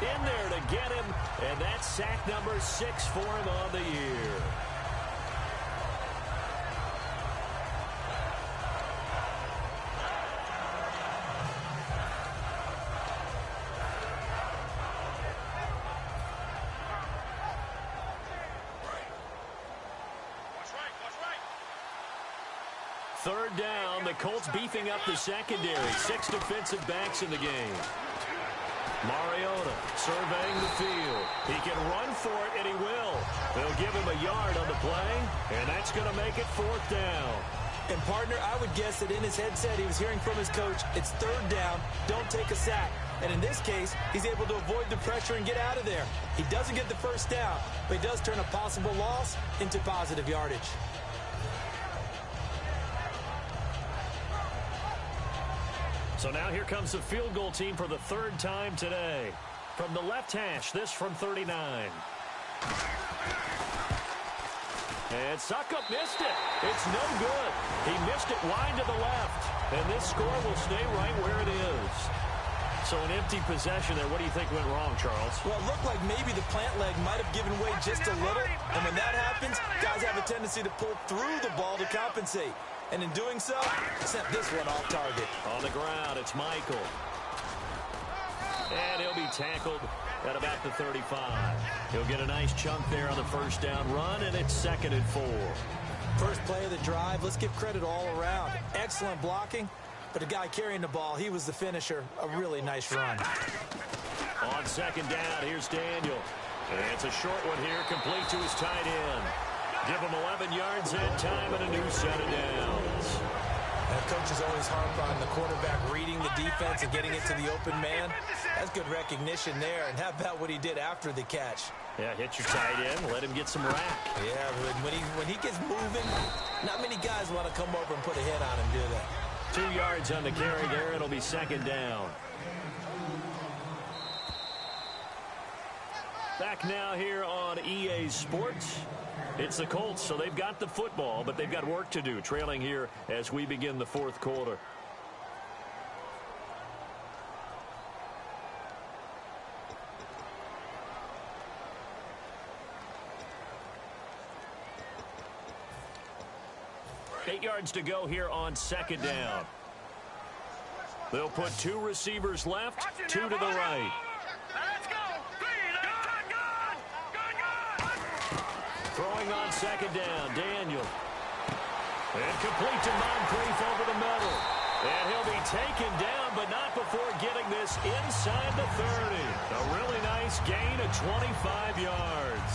in there to get him, and that's sack number 6 for him on the year. Third down, the Colts beefing up the secondary. 6 defensive backs in the game. Mariota surveying the field. He can run for it, and he will. They'll give him a yard on the play, and that's going to make it 4th down. And, partner, I would guess that in his headset he was hearing from his coach, it's 3rd down, don't take a sack. And in this case, he's able to avoid the pressure and get out of there. He doesn't get the 1st down, but he does turn a possible loss into positive yardage. So now here comes the field goal team for the 3rd time today. From the left hash, this from 39. And Suckup missed it. It's no good. He missed it wide to the left. And this score will stay right where it is. So an empty possession there. What do you think went wrong, Charles? Well, it looked like maybe the plant leg might have given way just a little. And when that happens, guys have a tendency to pull through the ball to compensate. And in doing so, sent this one off target. On the ground, it's Michael. And he'll be tackled at about the 35. He'll get a nice chunk there on the 1st down run, and it's 2nd and 4. First play of the drive, let's give credit all around. Excellent blocking, but the guy carrying the ball, he was the finisher. A really nice run. On 2nd down, here's Daniel. And it's a short one here, complete to his tight end. Give him 11 yards that time and a new set of downs. And coaches always harp on the quarterback reading the defense and getting it to the open man. That's good recognition there. And how about what he did after the catch? Yeah, hit your tight end, let him get some rack. Yeah, when he gets moving, not many guys want to come over and put a hit on him, do they? 2 yards on the carry there. It'll be 2nd down. Back now here on EA Sports. It's the Colts, so they've got the football, but they've got work to do, trailing here as we begin the 4th quarter. 8 yards to go here on second down. They'll put 2 receivers left, 2 to the right. Let's go. Throwing on second down, Daniel. And complete to Moncrief over the middle. And he'll be taken down, but not before getting this inside the 30. A really nice gain of 25 yards.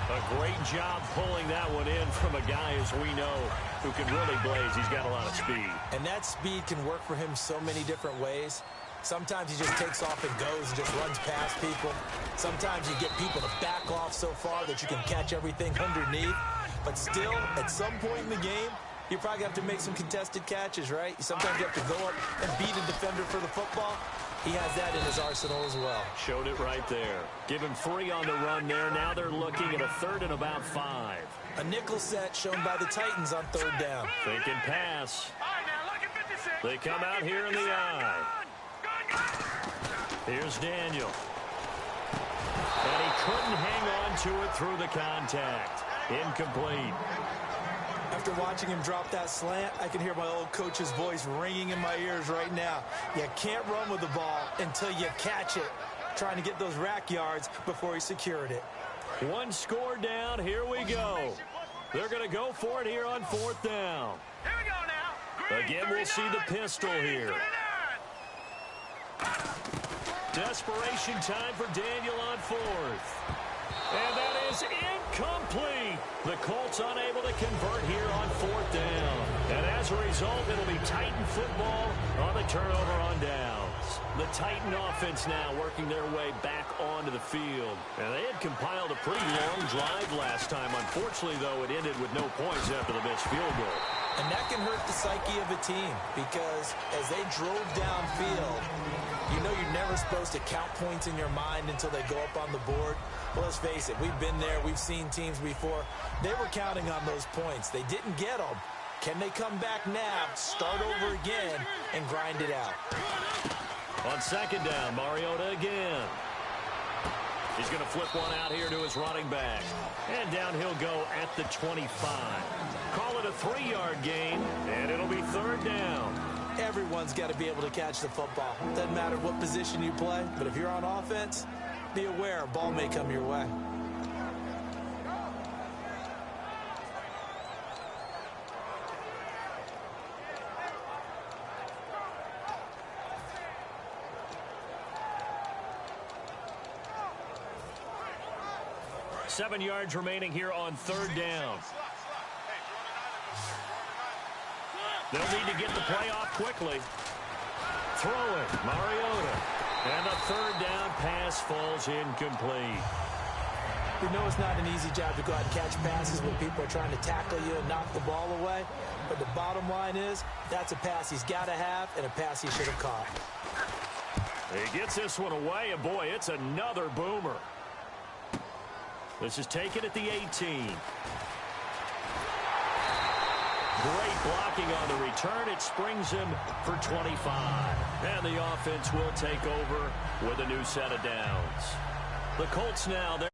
A great job pulling that one in from a guy, as we know, who can really blaze. He's got a lot of speed. And that speed can work for him so many different ways. Sometimes he just takes off and goes and just runs past people. Sometimes you get people to back off so far that you can catch everything underneath. But still, at some point in the game, you probably have to make some contested catches, right? Sometimes you have to go up and beat a defender for the football. He has that in his arsenal as well. Showed it right there. Give him 3 on the run there. Now they're looking at a 3rd and about 5. A nickel set shown by the Titans on 3rd down. Thinking pass. All right, now look at 56. They come out here in the eye. Here's Daniel. And he couldn't hang on to it through the contact. Incomplete. After watching him drop that slant, I can hear my old coach's voice ringing in my ears right now. You can't run with the ball until you catch it. Trying to get those rack yards before he secured it. 1 score down. Here we go. They're going to go for it here on 4th down. Here we go now. Again, we'll see the pistol here. Desperation time for Daniel on 4th. And that is incomplete. The Colts unable to convert here on 4th down. And as a result, it'll be Titan football on the turnover on downs. The Titan offense now working their way back onto the field. And they had compiled a pretty long drive last time. Unfortunately, though, it ended with no points after the missed field goal. And that can hurt the psyche of a team because as they drove downfield, you know you're never supposed to count points in your mind until they go up on the board. Well, let's face it, we've been there. We've seen teams before. They were counting on those points. They didn't get them. Can they come back now, start over again, and grind it out? On second down, Mariota again. He's going to flip one out here to his running back. And down he'll go at the 25. Call it a 3-yard gain, and it'll be 3rd down. Everyone's got to be able to catch the football. Doesn't matter what position you play, but if you're on offense, be aware a ball may come your way. Seven yards remaining here on 3rd down. They'll need to get the play off quickly. Throw it, Mariota. And the 3rd down pass falls incomplete. We know it's not an easy job to go out and catch passes when people are trying to tackle you and knock the ball away. But the bottom line is, that's a pass he's got to have and a pass he should have caught. He gets this one away, and boy, it's another boomer. This is taken at the 18. Great blocking on the return. It springs him for 25. And the offense will take over with a new set of downs. The Colts now, they're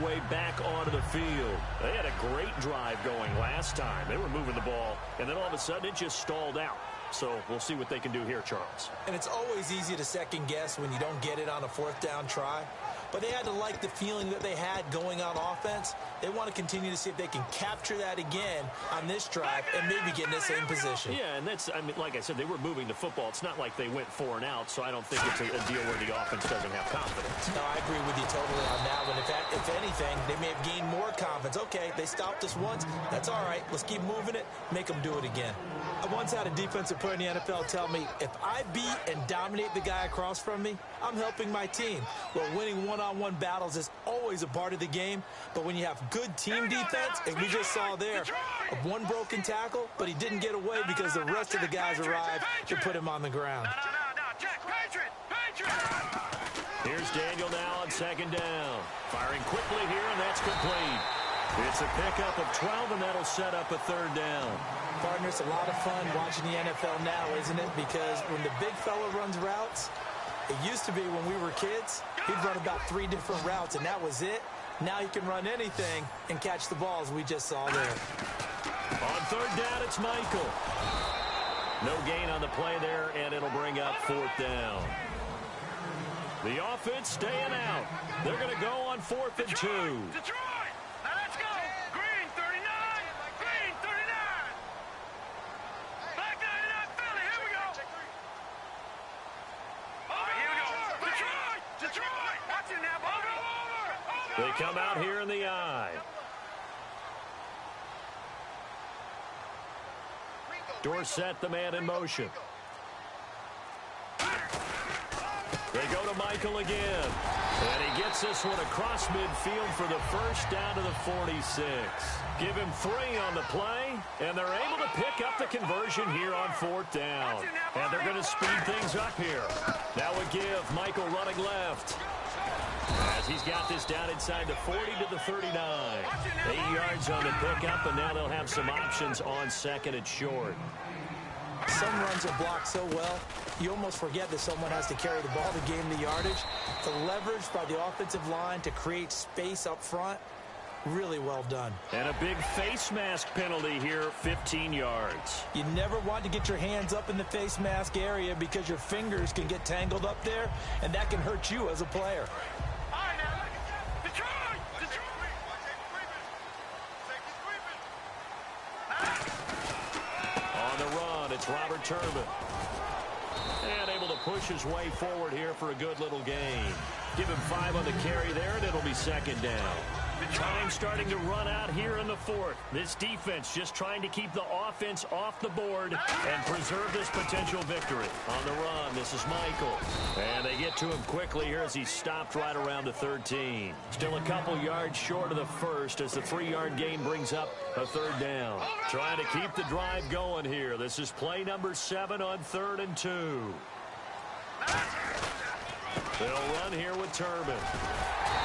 way back onto the field. They had a great drive going last time. They were moving the ball, and then all of a sudden it just stalled out. So we'll see what they can do here, Charles. And it's always easy to second guess when you don't get it on a 4th down try. But they had to like the feeling that they had going on offense. They want to continue to see if they can capture that again on this drive and maybe get in the same position. Yeah, and that's, I mean, like I said, they were moving the football. It's not like they went 4 and out, so I don't think it's a deal where the offense doesn't have confidence. No, I agree with you totally on that one. If anything, they may have gained more confidence. Okay, they stopped us once. That's all right. Let's keep moving it. Make them do it again. I once had a defensive player in the NFL tell me, if I beat and dominate the guy across from me, I'm helping my team. Well, winning one-on-one battles is always a part of the game, but when you have good team defense, and we just saw there, one broken tackle, but he didn't get away because the rest of the guys arrived to put him on the ground. Here's Daniel now on second down. Firing quickly here, and that's complete. It's a pickup of 12, and that'll set up a 3rd down. Partner, it's a lot of fun watching the NFL now, isn't it? Because when the big fella runs routes, it used to be when we were kids, he'd run about 3 different routes, and that was it. Now he can run anything and catch the balls we just saw there. On third down, it's Michael. No gain on the play there, and it'll bring up fourth down. The offense staying out. They're going to go on 4th and 2. Detroit! Now let's go! Green 39! Green 39! Black 99 Philly, here we go! All right, here we go! Detroit! Detroit! Watch it now, over! They come out here in the eye. Dorsett, the man in motion. They go to Michael again. And he gets this one across midfield for the first down to the 46. Give him 3 on the play, and they're able to pick up the conversion here on 4th down. And they're going to speed things up here. That would give Michael running left. As he's got this down inside the 40 to the 39. 8 yards on the pickup, and now they'll have some options on 2nd and short. Some runs are blocked so well, you almost forget that someone has to carry the ball to gain the yardage. The leverage by the offensive line to create space up front, really well done. And a big face mask penalty here, 15 yards. You never want to get your hands up in the face mask area because your fingers can get tangled up there, and that can hurt you as a player. It's Robert Turbin. And able to push his way forward here for a good little gain. Give him 5 on the carry there, and it'll be 2nd down. Time starting to run out here in the 4th. This defense just trying to keep the offense off the board and preserve this potential victory. On the run, this is Michael. And they get to him quickly here as he's stopped right around the 13. Still a couple yards short of the first as the 3-yard gain brings up a 3rd down. Trying to keep the drive going here. This is play number 7 on 3rd and 2. They'll run here with Turbin.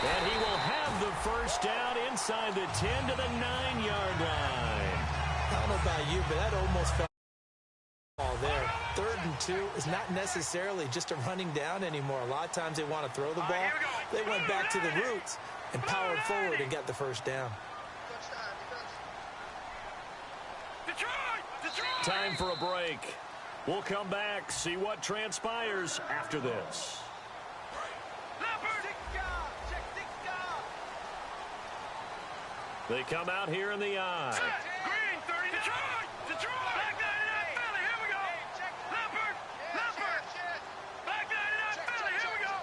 And he will have the first down inside the 10 to the 9-yard line. I don't know about you, but that almost felt all there. 3rd and 2 is not necessarily just a running down anymore. A lot of times they want to throw the ball. They went back to the roots and powered forward and got the first down. Time for a break. We'll come back, see what transpires after this. They come out here in the eye. Green 30, Detroit! Black 99 Philly, here we go! Leopard! Black 99 Philly, here we go!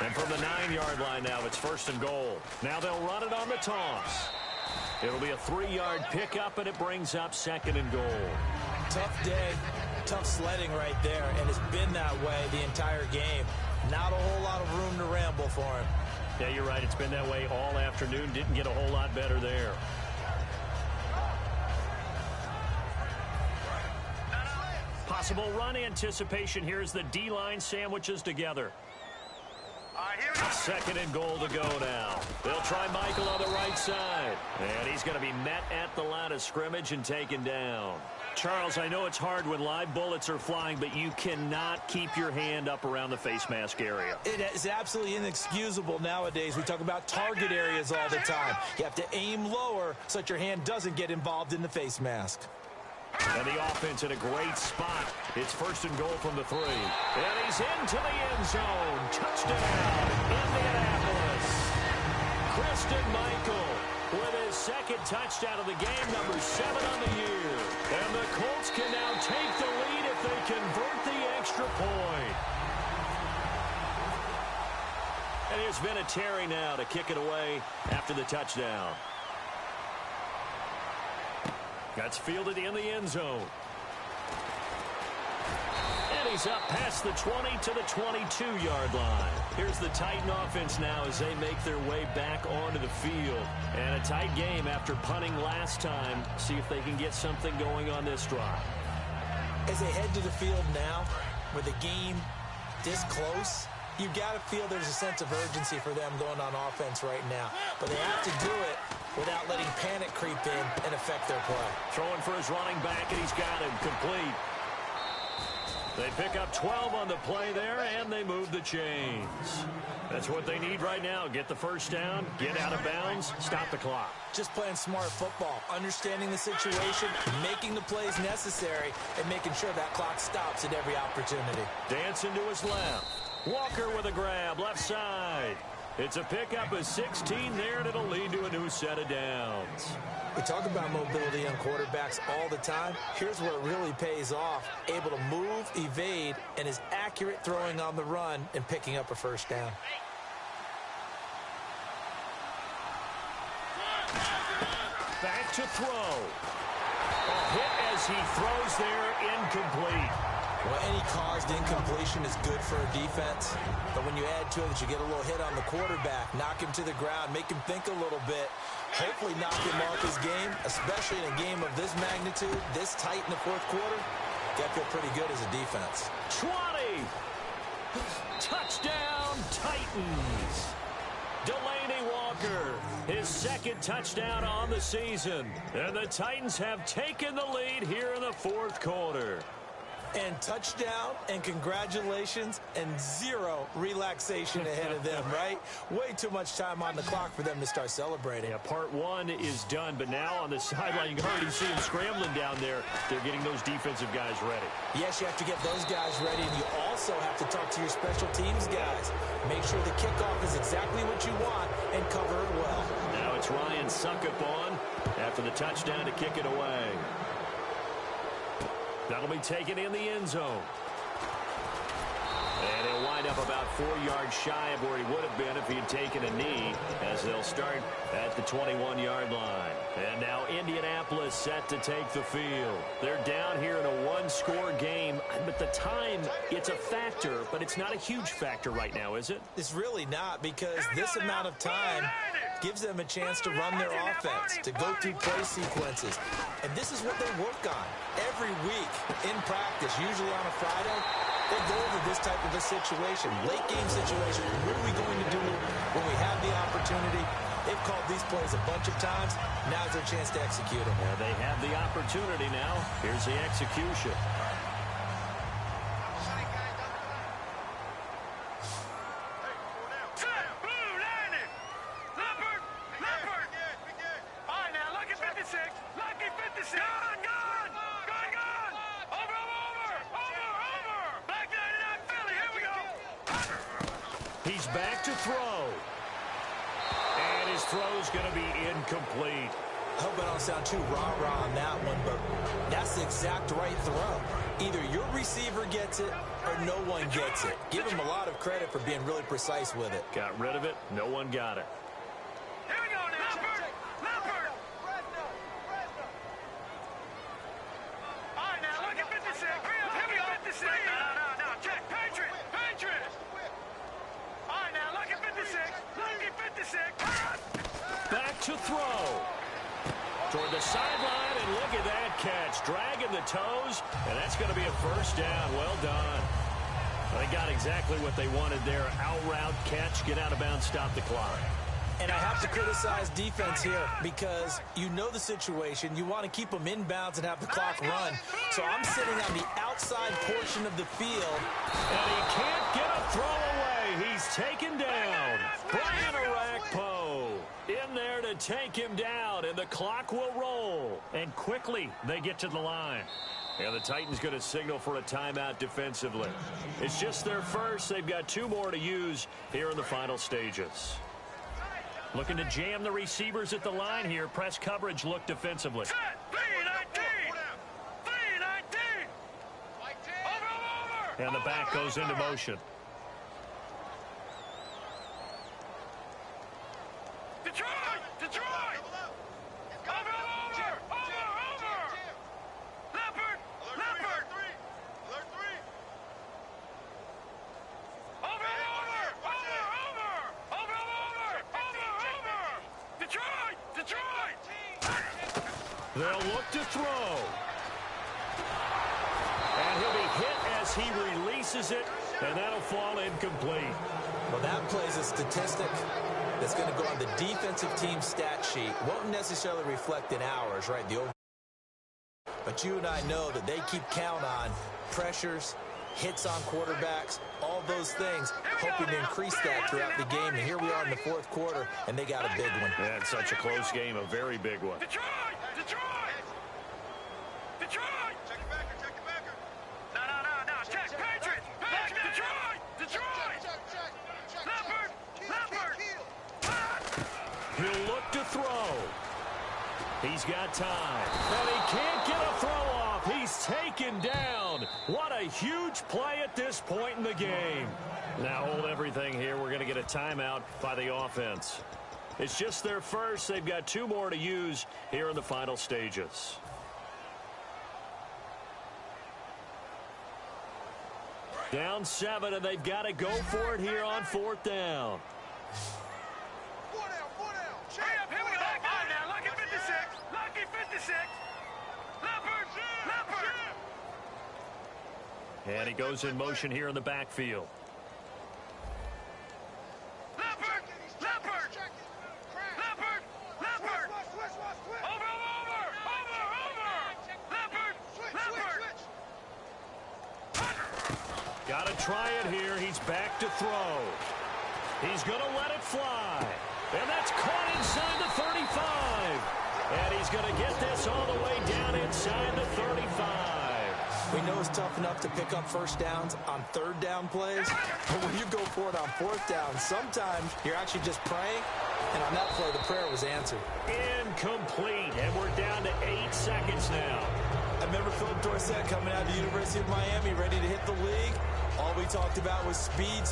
And from the 9-yard line now, it's 1st and goal. Now they'll run it on the toss. It'll be a 3-yard pickup, and it brings up 2nd and goal. Tough day, tough sledding right there, and it's been that way the entire game. Not a whole lot of room to ramble for him. Yeah, you're right. It's been that way all afternoon. Didn't get a whole lot better there. Possible run anticipation here as the D-line sandwiches together. 2nd and goal to go now. They'll try Michael on the right side. And he's going to be met at the line of scrimmage and taken down. Charles, I know it's hard when live bullets are flying, but you cannot keep your hand up around the face mask area. It is absolutely inexcusable nowadays. We talk about target areas all the time. You have to aim lower so that your hand doesn't get involved in the face mask. And the offense in a great spot. It's 1st and goal from the 3. And he's into the end zone. Touchdown, Indianapolis. Christian Michael with his 2nd touchdown of the game, number 7 on the year. And the Colts can now take the lead if they convert the extra point. And here's Vinatieri now to kick it away after the touchdown. That's fielded in the end zone. And he's up past the 20 to the 22-yard line. Here's the Titan offense now as they make their way back onto the field. And a tight game after punting last time. See if they can get something going on this drive. As they head to the field now, with the game this close, you've got to feel there's a sense of urgency for them going on offense right now. But they have to do it without letting panic creep in and affect their play. Throwing for his running back, and he's got him complete. They pick up 12 on the play there, and they move the chains. That's what they need right now. Get the first down, get out of bounds, stop the clock. Just playing smart football, understanding the situation, making the plays necessary, and making sure that clock stops at every opportunity. Dancing to his left. Walker with a grab, left side. It's a pickup of 16 there, and it'll lead to a new set of downs. We talk about mobility on quarterbacks all the time. Here's where it really pays off. Able to move, evade, and is accurate throwing on the run and picking up a first down. Back to throw. A hit as he throws there, incomplete. Well, any caused incompletion is good for a defense, but when you add to it that you get a little hit on the quarterback, knock him to the ground, make him think a little bit, hopefully knock him off his game, especially in a game of this magnitude, this tight in the fourth quarter, got to feel pretty good as a defense. 20! Touchdown, Titans! Delaney Walker, his second touchdown on the season. And the Titans have taken the lead here in the fourth quarter. And touchdown, and congratulations, and zero relaxation ahead of them, right? Way too much time on the clock for them to start celebrating. Yeah, part one is done, but now on the sideline, you can already see them scrambling down there. They're getting those defensive guys ready. Yes, you have to get those guys ready, and you also have to talk to your special teams guys. Make sure the kickoff is exactly what you want and cover it well. Now it's Ryan Suckup on after the touchdown to kick it away. That'll be taken in the end zone. And he'll wind up about 4 yards shy of where he would have been if he had taken a knee, as they'll start at the 21-yard line. And now Indianapolis set to take the field. They're down here in a one-score game, but the time, it's a factor, but it's not a huge factor right now, is it? It's really not, because this amount of time gives them a chance to run their offense, to go through play sequences. And this is what they work on every week in practice, usually on a Friday. They go over this type of a situation, late game situation. What are we going to do when we have the opportunity? They've called these plays a bunch of times. Now's their chance to execute them. Yeah, they have the opportunity now. Here's the execution. He's back to throw. And his throw's going to be incomplete. I hope I don't sound too rah-rah on that one, but that's the exact right throw. Either your receiver gets it or no one gets it. Give him a lot of credit for being really precise with it. Got rid of it. No one got it. Here we go now. Leopard. All right, now look at 56. Here we go. 56. No. Check. Patriot. All right, now look at 56. Look at 56. Back to throw. Toward the sideline, and look at that catch. Dragging the toes, and that's going to be a first down. Well done. They got exactly what they wanted there. Out route catch, get out of bounds, stop the clock. And I have to criticize defense here because you know the situation. You want to keep them inbounds and have the clock run. So I'm sitting on the outside portion of the field. And he can't get a throw away. He's taken down. Brian Arakpo in there to take him down, and the clock will roll. And quickly, they get to the line. And the Titans going to signal for a timeout defensively. It's just their first. They've got 2 more to use here in the final stages. Looking to jam the receivers at the line here. Press coverage look defensively. Set. B-19. Over. And the back goes into motion. Detroit. Over. Leopard. Alert 3. Over. Detroit. They'll look to throw. And he'll be hit as he releases it, and that'll fall incomplete. Well, that plays a statistic that's going to go on the defensive team stat sheet. Won't necessarily reflect in ours, right? But you and I know that they keep count on pressures, hits on quarterbacks, all those things, hoping to increase that throughout the game. And here we are in the fourth quarter, and they got a big one. Yeah, it's such a close game, a very big one. Detroit! Detroit! Detroit! Check it backer, check it backer. No. Check, Patriots! Detroit! Detroit! Leopard! He'll look to throw. He's got time. And he can't get a throw off. He's taken down. What a huge play at this point in the game. Now hold everything here. We're going to get a timeout by the offense. It's just their first. They've got 2 more to use here in the final stages. Down 7, and they've got to go for it here on 4th down. 4 down. Check. Here we go. Now, lucky 56. Lucky 56. Leopard. And he goes in motion here in the backfield. Leopard. Over. Leopard. Got to try it here. He's back to throw. He's going to let it fly. And that's caught inside the 35. And he's going to get this all the way down inside the 35. We know it's tough enough to pick up first downs on 3rd down plays, but when you go for it on 4th down, sometimes you're actually just praying, and on that play, the prayer was answered. Incomplete, and we're down to 8 seconds now. I remember Philip Dorsett coming out of the University of Miami ready to hit the league. All we talked about was speed.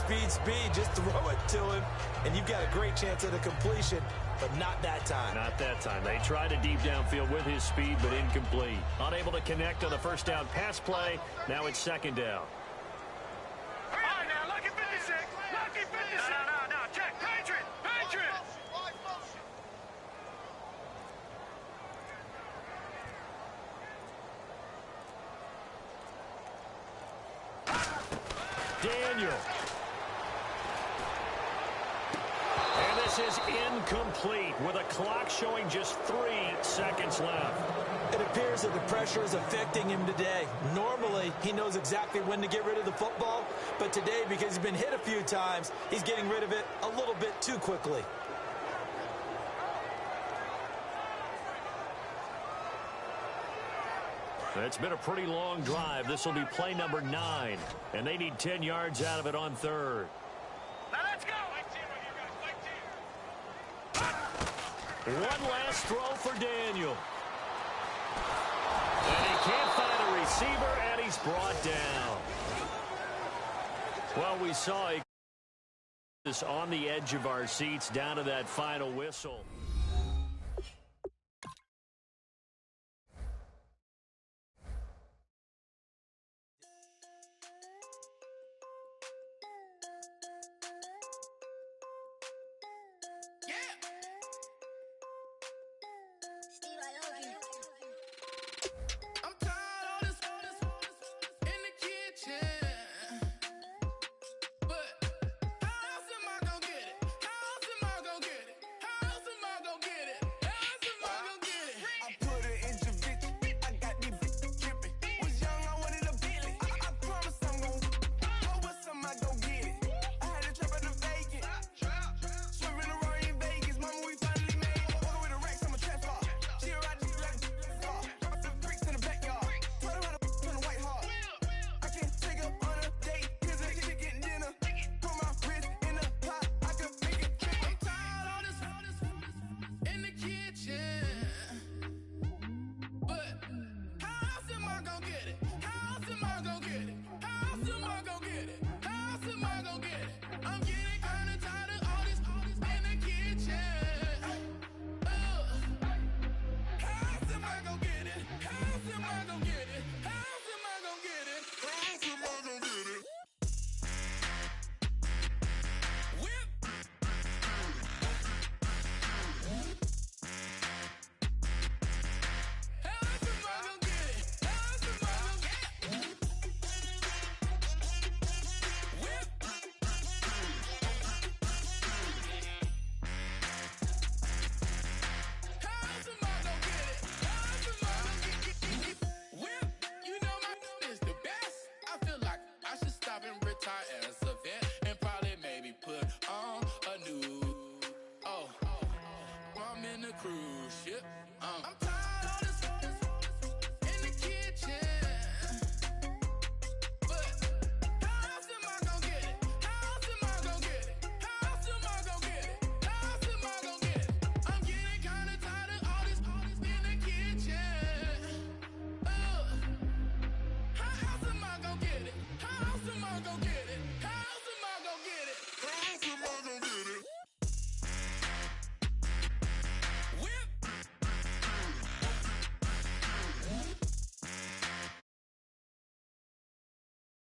Just throw it to him, and you've got a great chance at a completion, but not that time. Not that time. They tried a deep downfield with his speed, but incomplete. Unable to connect on the first down pass play. Now it's 2nd down. All right, now, lucky 56. Lucky 56. No. Check. Patriots. Daniel. And this is incomplete with a clock showing just 3 seconds left. It appears that the pressure is affecting him today. Normally, he knows exactly when to get rid of the football, but today, because he's been hit a few times, he's getting rid of it a little bit too quickly. It's been a pretty long drive. This will be play number 9, and they need 10 yards out of it on 3rd. Now let's go. One last throw for Daniel. And he can't find a receiver, and he's brought down. Well, we saw this on the edge of our seats down to that final whistle.